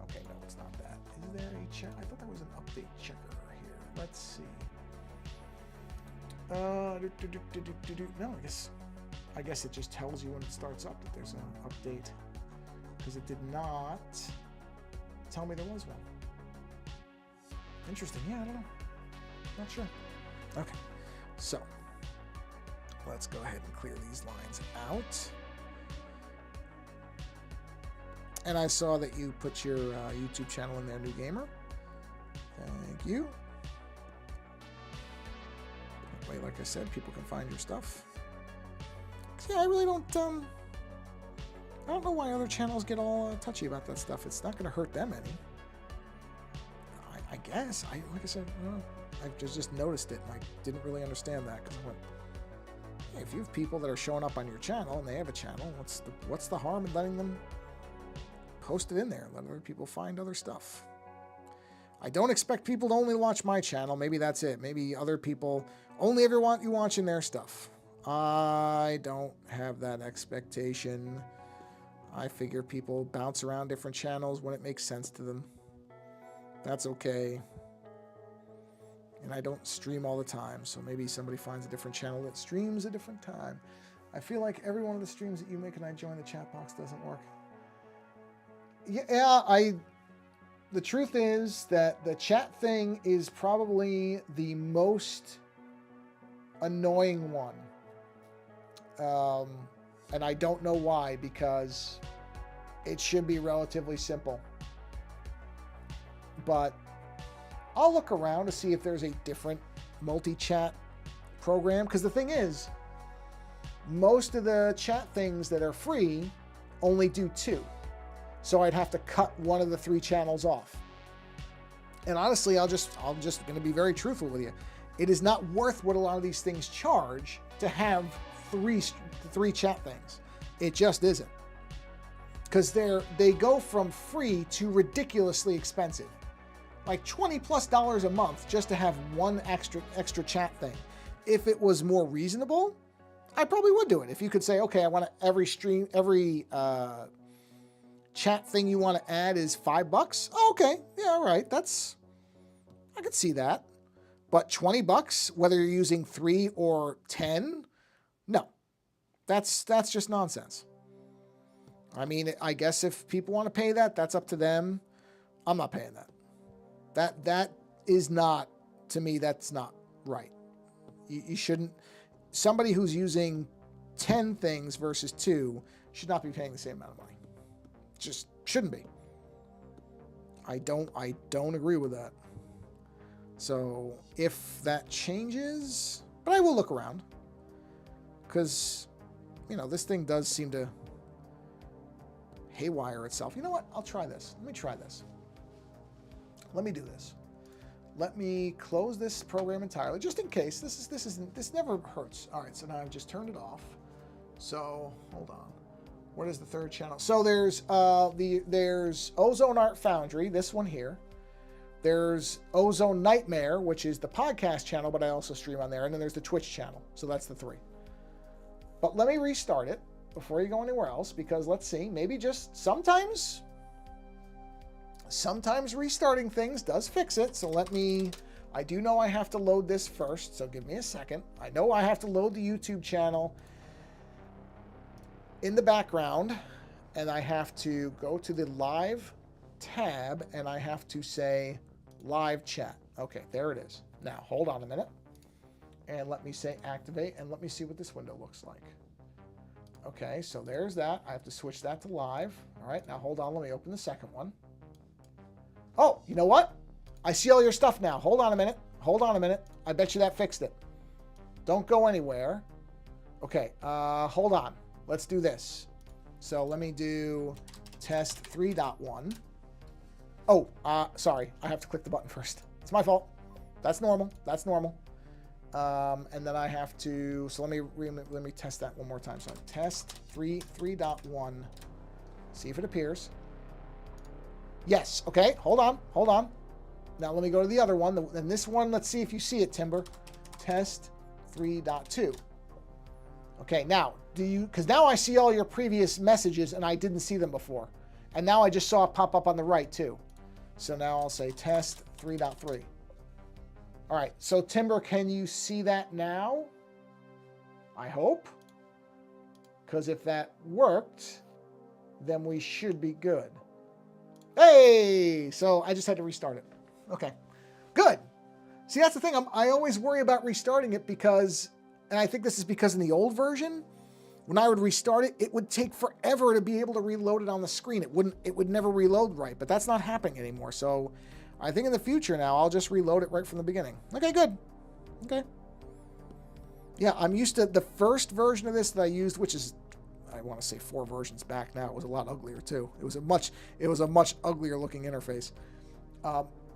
Okay, no, it's not that. Is there a check? I thought there was an update checker here. Let's see. No, I guess it just tells you when it starts up that there's an update, because it did not tell me there was one. Interesting. Yeah, I don't know. Not sure. Okay, so let's go ahead and clear these lines out. And I saw that you put your YouTube channel in there, New Gamer. Thank you. That way, like I said, people can find your stuff. Yeah, I really don't. I don't know why other channels get all touchy about that stuff. It's not going to hurt them any. I guess. Like I said, I just noticed it, and I didn't really understand that because I went, hey, if you have people that are showing up on your channel and they have a channel, what's the harm in letting them post it in there, let other people find other stuff? I don't expect people to only watch my channel. Maybe that's it. Maybe other people only ever want you watching their stuff. I don't have that expectation. I figure people bounce around different channels when it makes sense to them. That's okay. And I don't stream all the time, so maybe somebody finds a different channel that streams a different time. I feel like every one of the streams that you make and I join the chat box doesn't work. Yeah, the truth is that the chat thing is probably the most annoying one. And I don't know why, because it should be relatively simple. But I'll look around to see if there's a different multi-chat program, because the thing is, most of the chat things that are free only do 2. So I'd have to cut one of the 3 channels off. And honestly, I'm just going to be very truthful with you. It is not worth what a lot of these things charge to have three chat things. It just isn't. Because they go from free to ridiculously expensive. Like $20+ a month just to have one extra chat thing. If it was more reasonable, I probably would do it. If you could say, okay, I want every chat thing you want to add is $5. Oh, okay, yeah, all right. I could see that. But $20, whether you're using 3 or 10, no, that's just nonsense. I mean, I guess if people want to pay that, that's up to them. I'm not paying that. That is not, to me, that's not right. You shouldn't. Somebody who's using 10 things versus 2 should not be paying the same amount of money. Just shouldn't be. I don't agree with that. So if that changes, but I will look around, because this thing does seem to haywire itself. You know what? I'll try this. Let me try this. Let me do this. Let me close this program entirely, just in case. This never hurts. All right, so now I've just turned it off. So hold on. What is the third channel? So there's Ozone Art Foundry, this one here. There's Ozone Nightmare, which is the podcast channel, but I also stream on there. And then there's the Twitch channel. So that's the 3. But let me restart it before you go anywhere else, because let's see, maybe just sometimes Sometimes restarting things does fix it. So I do know I have to load this first. So give me a second. I know I have to load the YouTube channel in the background. And I have to go to the live tab and I have to say live chat. Okay, there it is. Now, hold on a minute. And let me say activate and let me see what this window looks like. Okay, so there's that. I have to switch that to live. All right, now hold on. Let me open the second one. Oh, you know what? I see all your stuff now. Hold on a minute. Hold on a minute. I bet you that fixed it. Don't go anywhere. Okay, hold on. Let's do this. So let me do test 3.1. Oh, sorry. I have to click the button first. It's my fault. That's normal. That's normal. And then I have to, so let me test that one more time. So test 3.1. See if it appears. Yes. Okay. Hold on. Hold on. Now let me go to the other one. And this one, let's see if you see it, Timber. Test 3.2. Okay. Now, because now I see all your previous messages and I didn't see them before. And now I just saw it pop up on the right too. So now I'll say test 3.3. All right, so Timber, can you see that now? I hope. Because if that worked, then we should be good. Hey! So I just had to restart it. Okay, good. See, that's the thing. I always worry about restarting it because, and I think this is because in the old version, when I would restart it, it would take forever to be able to reload it on the screen. It would never reload right, but that's not happening anymore. So I think in the future now, I'll just reload it right from the beginning. Okay, good. Okay. Yeah, I'm used to the first version of this that I used, which is, I want to say 4 versions back now. It was a lot uglier too. It was a much uglier looking interface.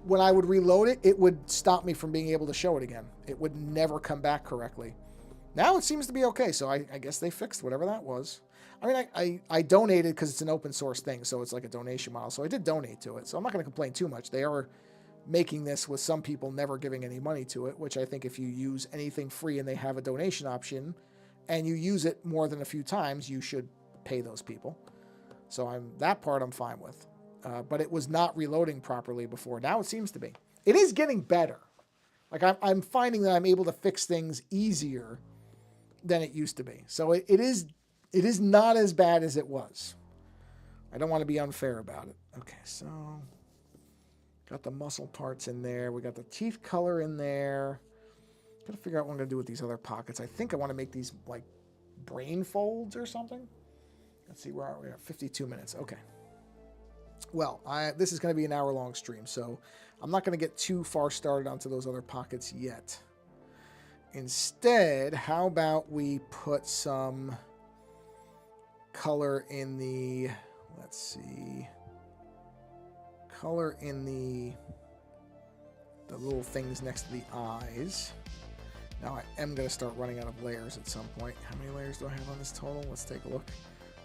When I would reload it, it would stop me from being able to show it again. It would never come back correctly. Now it seems to be okay, so I guess they fixed whatever that was. I mean, I donated because it's an open source thing, so it's like a donation model. So I did donate to it, so I'm not going to complain too much. They are making this with some people never giving any money to it, which I think if you use anything free and they have a donation option and you use it more than a few times, you should pay those people. So that part I'm fine with. But it was not reloading properly before. Now it seems to be. It is getting better. Like I'm finding that I'm able to fix things easier than it used to be. So it is not as bad as it was. I don't want to be unfair about it. Okay, so got the muscle parts in there. We got the teeth color in there. Got to figure out what I'm going to do with these other pockets. I think I want to make these like brain folds or something. Let's see, where are we at? 52 minutes. Okay. Well, this is going to be an hour-long stream, so I'm not going to get too far started onto those other pockets yet. Instead, how about we put some color in the, let's see, color in the little things next to the eyes. Now I am going to start running out of layers at some point. How many layers do I have on this total? Let's take a look.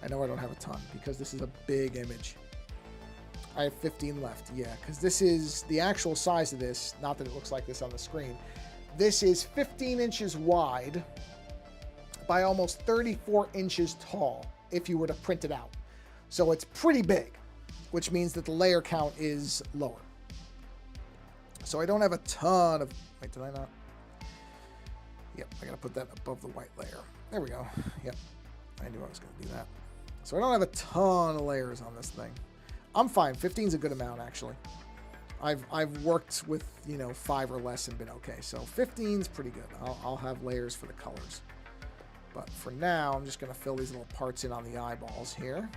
I know I don't have a ton because this is a big image. I have 15 left, yeah, because this is the actual size of this, not that it looks like this on the screen. This is 15 inches wide by almost 34 inches tall if you were to print it out. So it's pretty big, which means that the layer count is lower. So I don't have a ton of, wait, did I not? Yep, I gotta put that above the white layer. There we go. Yep, I knew I was gonna do that. So I don't have a ton of layers on this thing. I'm fine. 15 is a good amount, actually. I've worked with, 5 or less and been okay. So 15 is pretty good. I'll have layers for the colors. But for now, I'm just going to fill these little parts in on the eyeballs here.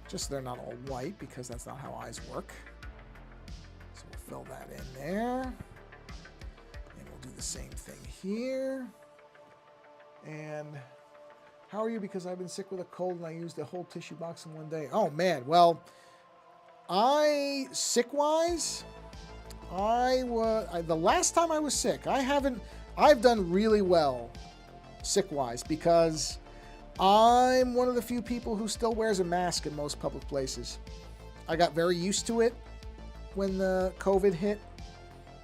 Just so they're not all white, because that's not how eyes work. So we'll fill that in there. And we'll do the same thing here. And how are you? Because I've been sick with a cold and I used a whole tissue box in one day. Oh, man. Well, sick-wise, the last time I was sick, I've done really well sick-wise because I'm one of the few people who still wears a mask in most public places. I got very used to it when the COVID hit,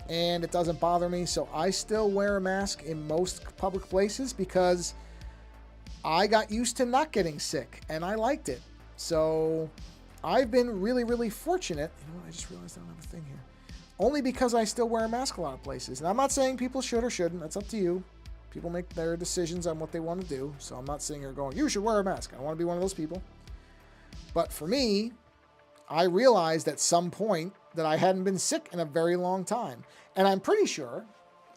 and it doesn't bother me, so I still wear a mask in most public places because I got used to not getting sick, and I liked it. So I've been really, really fortunate. You know what? I just realized I don't have a thing here. Only because I still wear a mask a lot of places. And I'm not saying people should or shouldn't. That's up to you. People make their decisions on what they want to do. So I'm not sitting here going, you should wear a mask. I don't want to be one of those people. But for me, I realized at some point that I hadn't been sick in a very long time. And I'm pretty sure,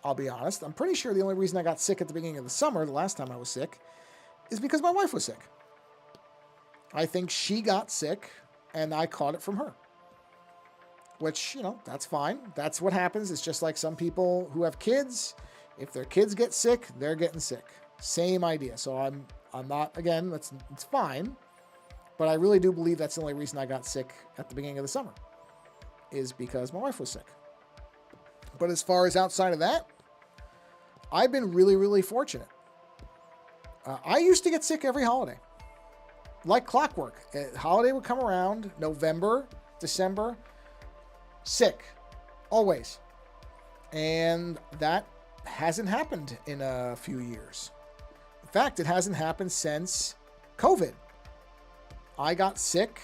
I'll be honest, I'm pretty sure the only reason I got sick at the beginning of the summer, the last time I was sick, is because my wife was sick. I think she got sick and I caught it from her. Which, you know, that's fine. That's what happens. It's just like some people who have kids. If their kids get sick, they're getting sick. Same idea. So I'm not, again, it's fine. But I really do believe that's the only reason I got sick at the beginning of the summer, is because my wife was sick. But as far as outside of that, I've been really, really fortunate. I used to get sick every holiday, like clockwork. Holiday would come around, November, December, sick, always. And that hasn't happened in a few years. In fact, it hasn't happened since COVID. I got sick.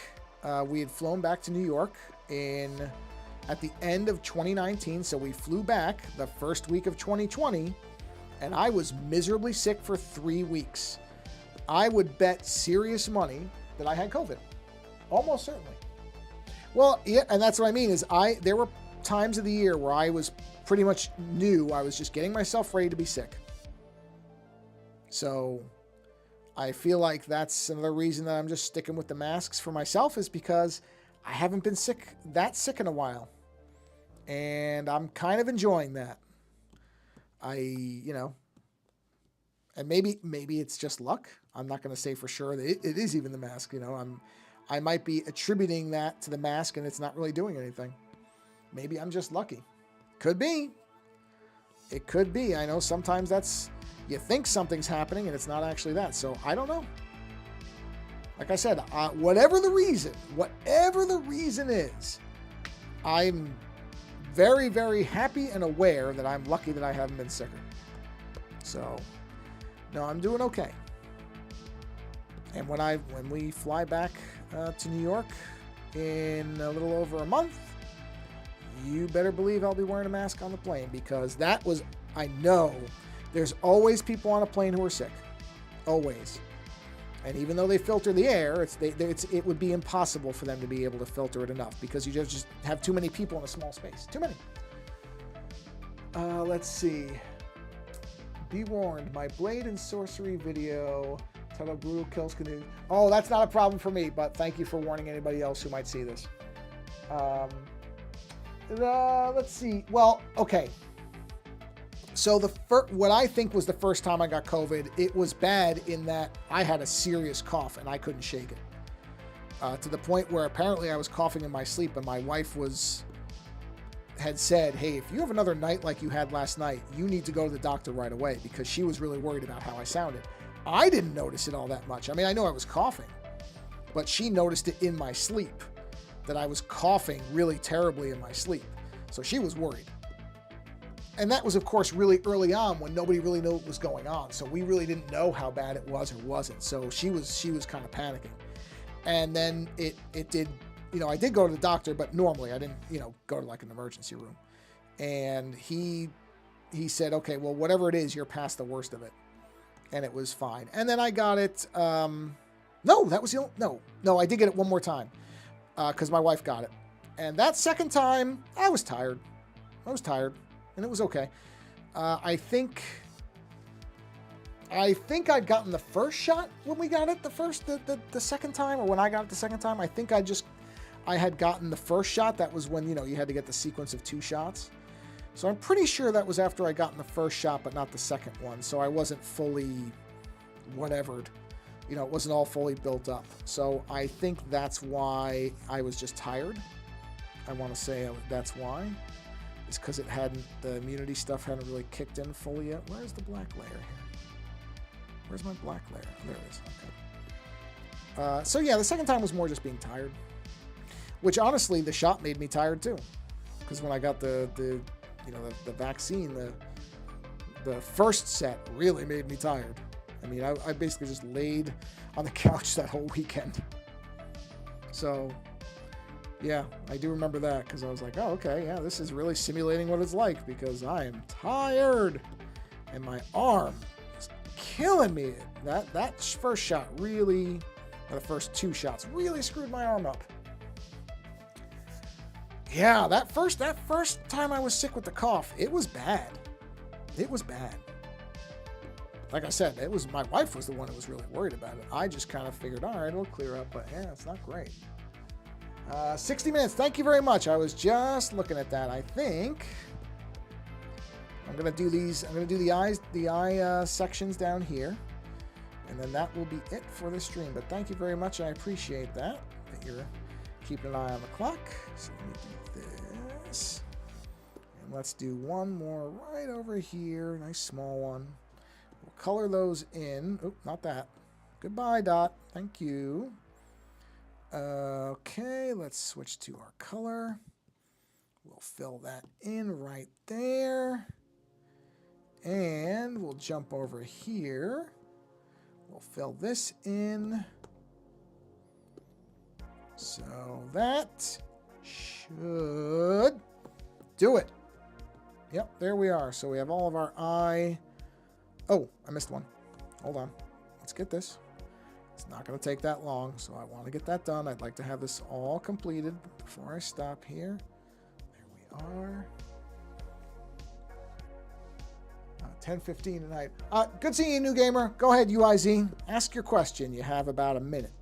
We had flown back to New York at the end of 2019. So we flew back the first week of 2020, and I was miserably sick for 3 weeks. I would bet serious money that I had COVID. Almost certainly. Well, yeah, and that's what I mean is there were times of the year where I was pretty much knew I was just getting myself ready to be sick. So I feel like that's another reason that I'm just sticking with the masks for myself, is because I haven't been that sick in a while. And I'm kind of enjoying that. And maybe it's just luck. I'm not going to say for sure that it is even the mask. I might be attributing that to the mask and it's not really doing anything. Maybe I'm just lucky. Could be. It could be. I know sometimes you think something's happening and it's not actually that. So I don't know. Like I said, whatever the reason is, I'm very, very happy and aware that I'm lucky that I haven't been sicker. So, no, I'm doing okay. And when we fly back to New York in a little over a month, you better believe I'll be wearing a mask on the plane, because I know there's always people on a plane who are sick. Always. And even though they filter the air, it would be impossible for them to be able to filter it enough, because you just have too many people in a small space. Too many. Let's see. Be warned, my blade and sorcery video titled Brutal Kills Canoe. Oh, that's not a problem for me, but thank you for warning anybody else who might see this. Let's see. Well, okay. So what I think was the first time I got COVID, it was bad in that I had a serious cough and I couldn't shake it. To the point where apparently I was coughing in my sleep, and my wife had said, hey, if you have another night like you had last night, you need to go to the doctor right away, because she was really worried about how I sounded. I didn't notice it all that much. I mean, I know I was coughing, but she noticed it in my sleep, that I was coughing really terribly in my sleep. So she was worried. And that was, of course, really early on when nobody really knew what was going on. So we really didn't know how bad it was or wasn't. So she was kind of panicking. And then it did, I did go to the doctor, but normally I didn't, go to like an emergency room. And he said, okay, well, whatever it is, you're past the worst of it. And it was fine. And then I got it. No, I did get it one more time, because my wife got it. And that second time, I was tired. And it was okay. I think I'd gotten the first shot when we got it the second time, or when I got it the second time. I think I had gotten the first shot. That was when, you had to get the sequence of 2 shots. So I'm pretty sure that was after I gotten the first shot, but not the second one. So I wasn't fully whatevered. It wasn't all fully built up. So I think that's why I was just tired. I want to say that's why. It's because the immunity stuff hadn't really kicked in fully yet. Where's the black layer here? Where's my black layer? Oh, there it is. Okay. So yeah, the second time was more just being tired. Which honestly, the shot made me tired too. Because when I got the vaccine, the first set really made me tired. I mean, I basically just laid on the couch that whole weekend. So, Yeah, I do remember that because I was like, oh, okay, yeah, this is really simulating what it's like because I am tired and my arm is killing me. That first shot really, or the first two shots really screwed my arm up. Yeah, that first time I was sick with the cough, it was bad. It was bad. Like I said, it was my wife was the one that was really worried about it. I just kind of figured, all right, it'll clear up, but yeah, it's not great. 60 minutes. Thank you very much. I was just looking at that. I think I'm gonna do these. I'm gonna do the eye sections down here, and then that will be it for the stream. But thank you very much. I appreciate that you're keeping an eye on the clock. So let me do this, and let's do one more right over here. Nice small one. We'll color those in. Oh, not that. Goodbye, Dot. Thank you. Okay, let's switch to our color. We'll fill that in right there. And we'll jump over here. We'll fill this in. So that should do it. Yep, there we are. So we have all of our eye. Oh, I missed one. Hold on. Let's get this. It's not going to take that long, so I want to get that done. I'd like to have this all completed before I stop here. There we are. 10:15 tonight. Good seeing you, new gamer. Go ahead, UIZ. Ask your question. You have about a minute.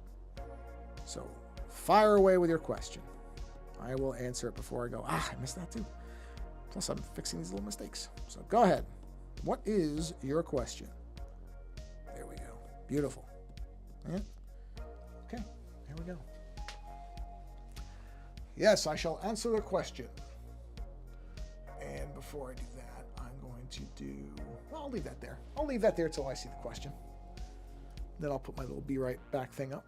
So fire away with your question. I will answer it before I go. I missed that too. Plus, I'm fixing these little mistakes. So go ahead. What is your question? There we go. Beautiful. Yeah. Okay, here we go. Yes, I shall answer the question. And before I do that, I'm going to do... Well, I'll leave that there. I'll leave that there till I see the question. Then I'll put my little Be Right Back thing up.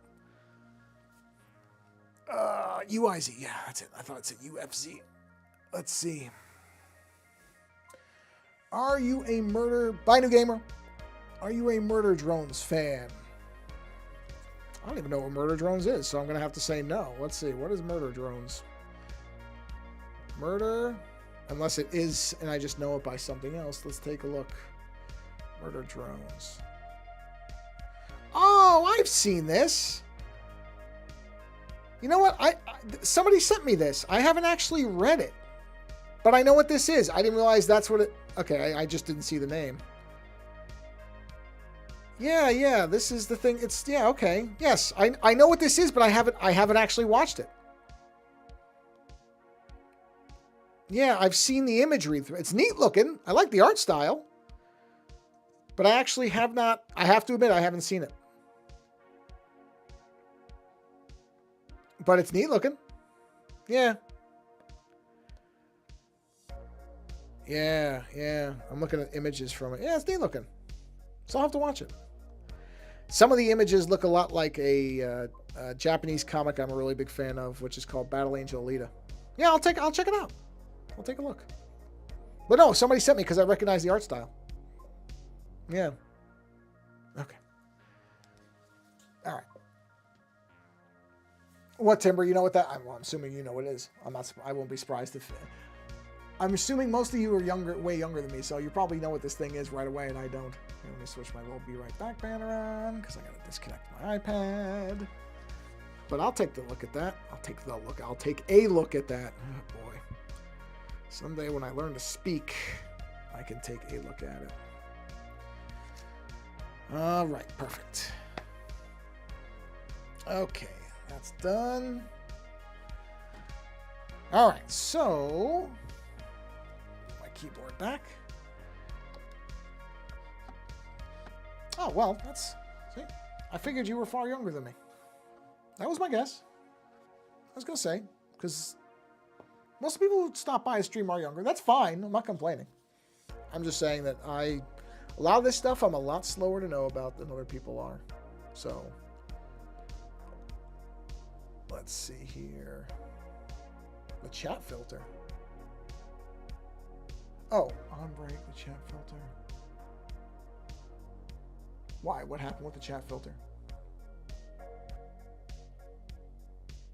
UIZ. Yeah, that's it. I thought it said UFC. Let's see. Are you a Murder... Bye, new gamer. Are you a Murder Drones fan? I don't even know what Murder Drones is, so I'm going to have to say no. Let's see. What is Murder Drones? Murder, unless it is, and I just know it by something else. Let's take a look. Murder Drones. Oh, I've seen this. You know what? Somebody sent me this. I haven't actually read it, but I know what this is. I didn't realize that's what it... Okay, I just didn't see the name. Yeah, this is the thing. It's, yeah, okay. Yes, I know what this is, but I haven't actually watched it. Yeah, I've seen the imagery. It's neat looking. I like the art style. But I actually have not, I have to admit, I haven't seen it. But it's neat looking. Yeah. Yeah. I'm looking at images from it. Yeah, it's neat looking. So I'll have to watch it. Some of the images look a lot like a Japanese comic I'm a really big fan of, which is called Battle Angel Alita. Yeah, I'll check it out. I'll take a look. But no, somebody sent me because I recognize the art style. Yeah. Okay. All right. What, Timber? You know what that? Well, I'm assuming you know what it is. I won't be surprised if. I'm assuming most of you are way younger than me, so you probably know what this thing is right away, and I don't. Let me switch my little Be Right Back banner on because I gotta disconnect my iPad. But I'll take the look at that. I'll take a look at that. Oh boy. Someday when I learn to speak, I can take a look at it. All right, perfect. Okay, that's done. All right, so my keyboard back. Oh, well, see, I figured you were far younger than me. That was my guess. I was going to say, because most people who stop by a stream are younger. That's fine. I'm not complaining. I'm just saying that a lot of this stuff I'm a lot slower to know about than other people are. So, let's see here. The chat filter. Oh, on break, the chat filter. Why? What happened with the chat filter?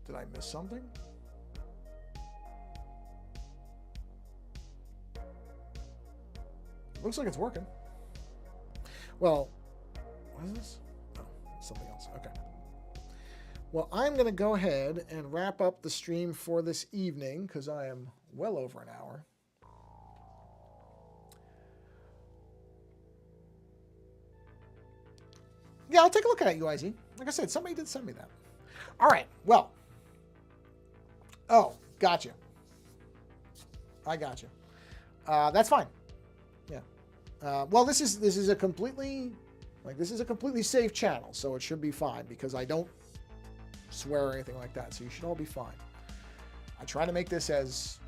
Did I miss something? Looks like it's working. Well, what is this? Oh, something else. Okay. Well, I'm going to go ahead and wrap up the stream for this evening because I am well over an hour. Yeah, I'll take a look at it, UIZ. Like I said, somebody did send me that. All right. Well. Oh, gotcha. I gotcha. That's fine. Yeah. Well, this is a completely safe channel, so it should be fine because I don't swear or anything like that. So you should all be fine. I try to make this as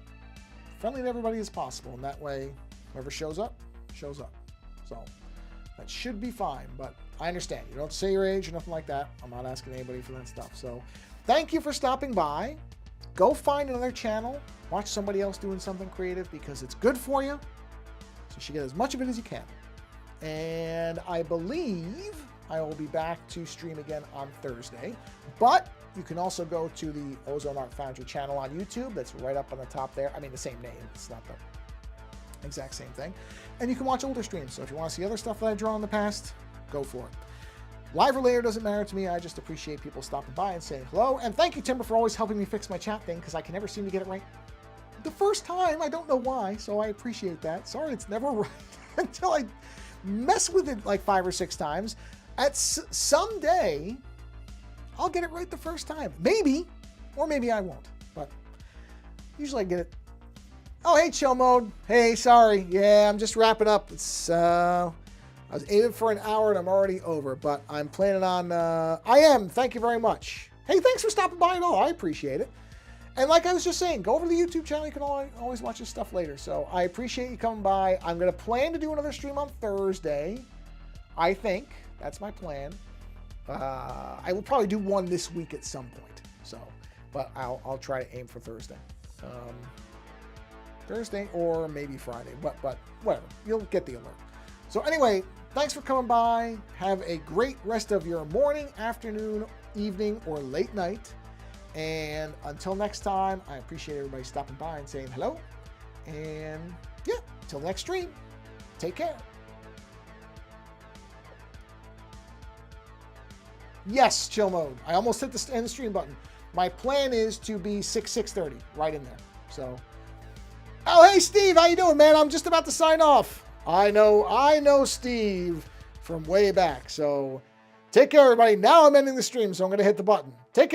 friendly to everybody as possible, and that way, whoever shows up, shows up. So that should be fine. But I understand. You don't have to say your age or nothing like that. I'm not asking anybody for that stuff. So thank you for stopping by. Go find another channel. Watch somebody else doing something creative because it's good for you. So you should get as much of it as you can. And I believe I will be back to stream again on Thursday. But you can also go to the Ozone Art Foundry channel on YouTube. That's right up on the top there. I mean, the same name. It's not the exact same thing. And you can watch older streams. So if you want to see other stuff that I've drawn in the past, go for it. Live or later doesn't matter to me. I just appreciate people stopping by and saying hello. And thank you, Timber, for always helping me fix my chat thing because I can never seem to get it right the first time. I don't know why, so I appreciate that. Sorry, it's never right until I mess with it like 5 or 6 times. Someday, I'll get it right the first time. Maybe, or maybe I won't. But usually I get it. Oh, hey, chill mode. Hey, sorry. Yeah, I'm just wrapping up. It's I was aiming for an hour and I'm already over, but I'm planning on, I am. Thank you very much. Hey, thanks for stopping by at all. I appreciate it. And like I was just saying, go over to the YouTube channel. You can always watch this stuff later. So I appreciate you coming by. I'm going to plan to do another stream on Thursday. I think that's my plan. I will probably do one this week at some point. So, but I'll try to aim for Thursday. Thursday or maybe Friday, but whatever. You'll get the alert. So anyway, thanks for coming by. Have a great rest of your morning, afternoon, evening, or late night. And until next time, I appreciate everybody stopping by and saying hello. And yeah, until the next stream, take care. Yes, chill mode. I almost hit the end stream button. My plan is to be 6:30, right in there. So, oh, hey, Steve, how you doing, man? I'm just about to sign off. I know Steve from way back. So take care, everybody. Now I'm ending the stream, so I'm going to hit the button. Take care.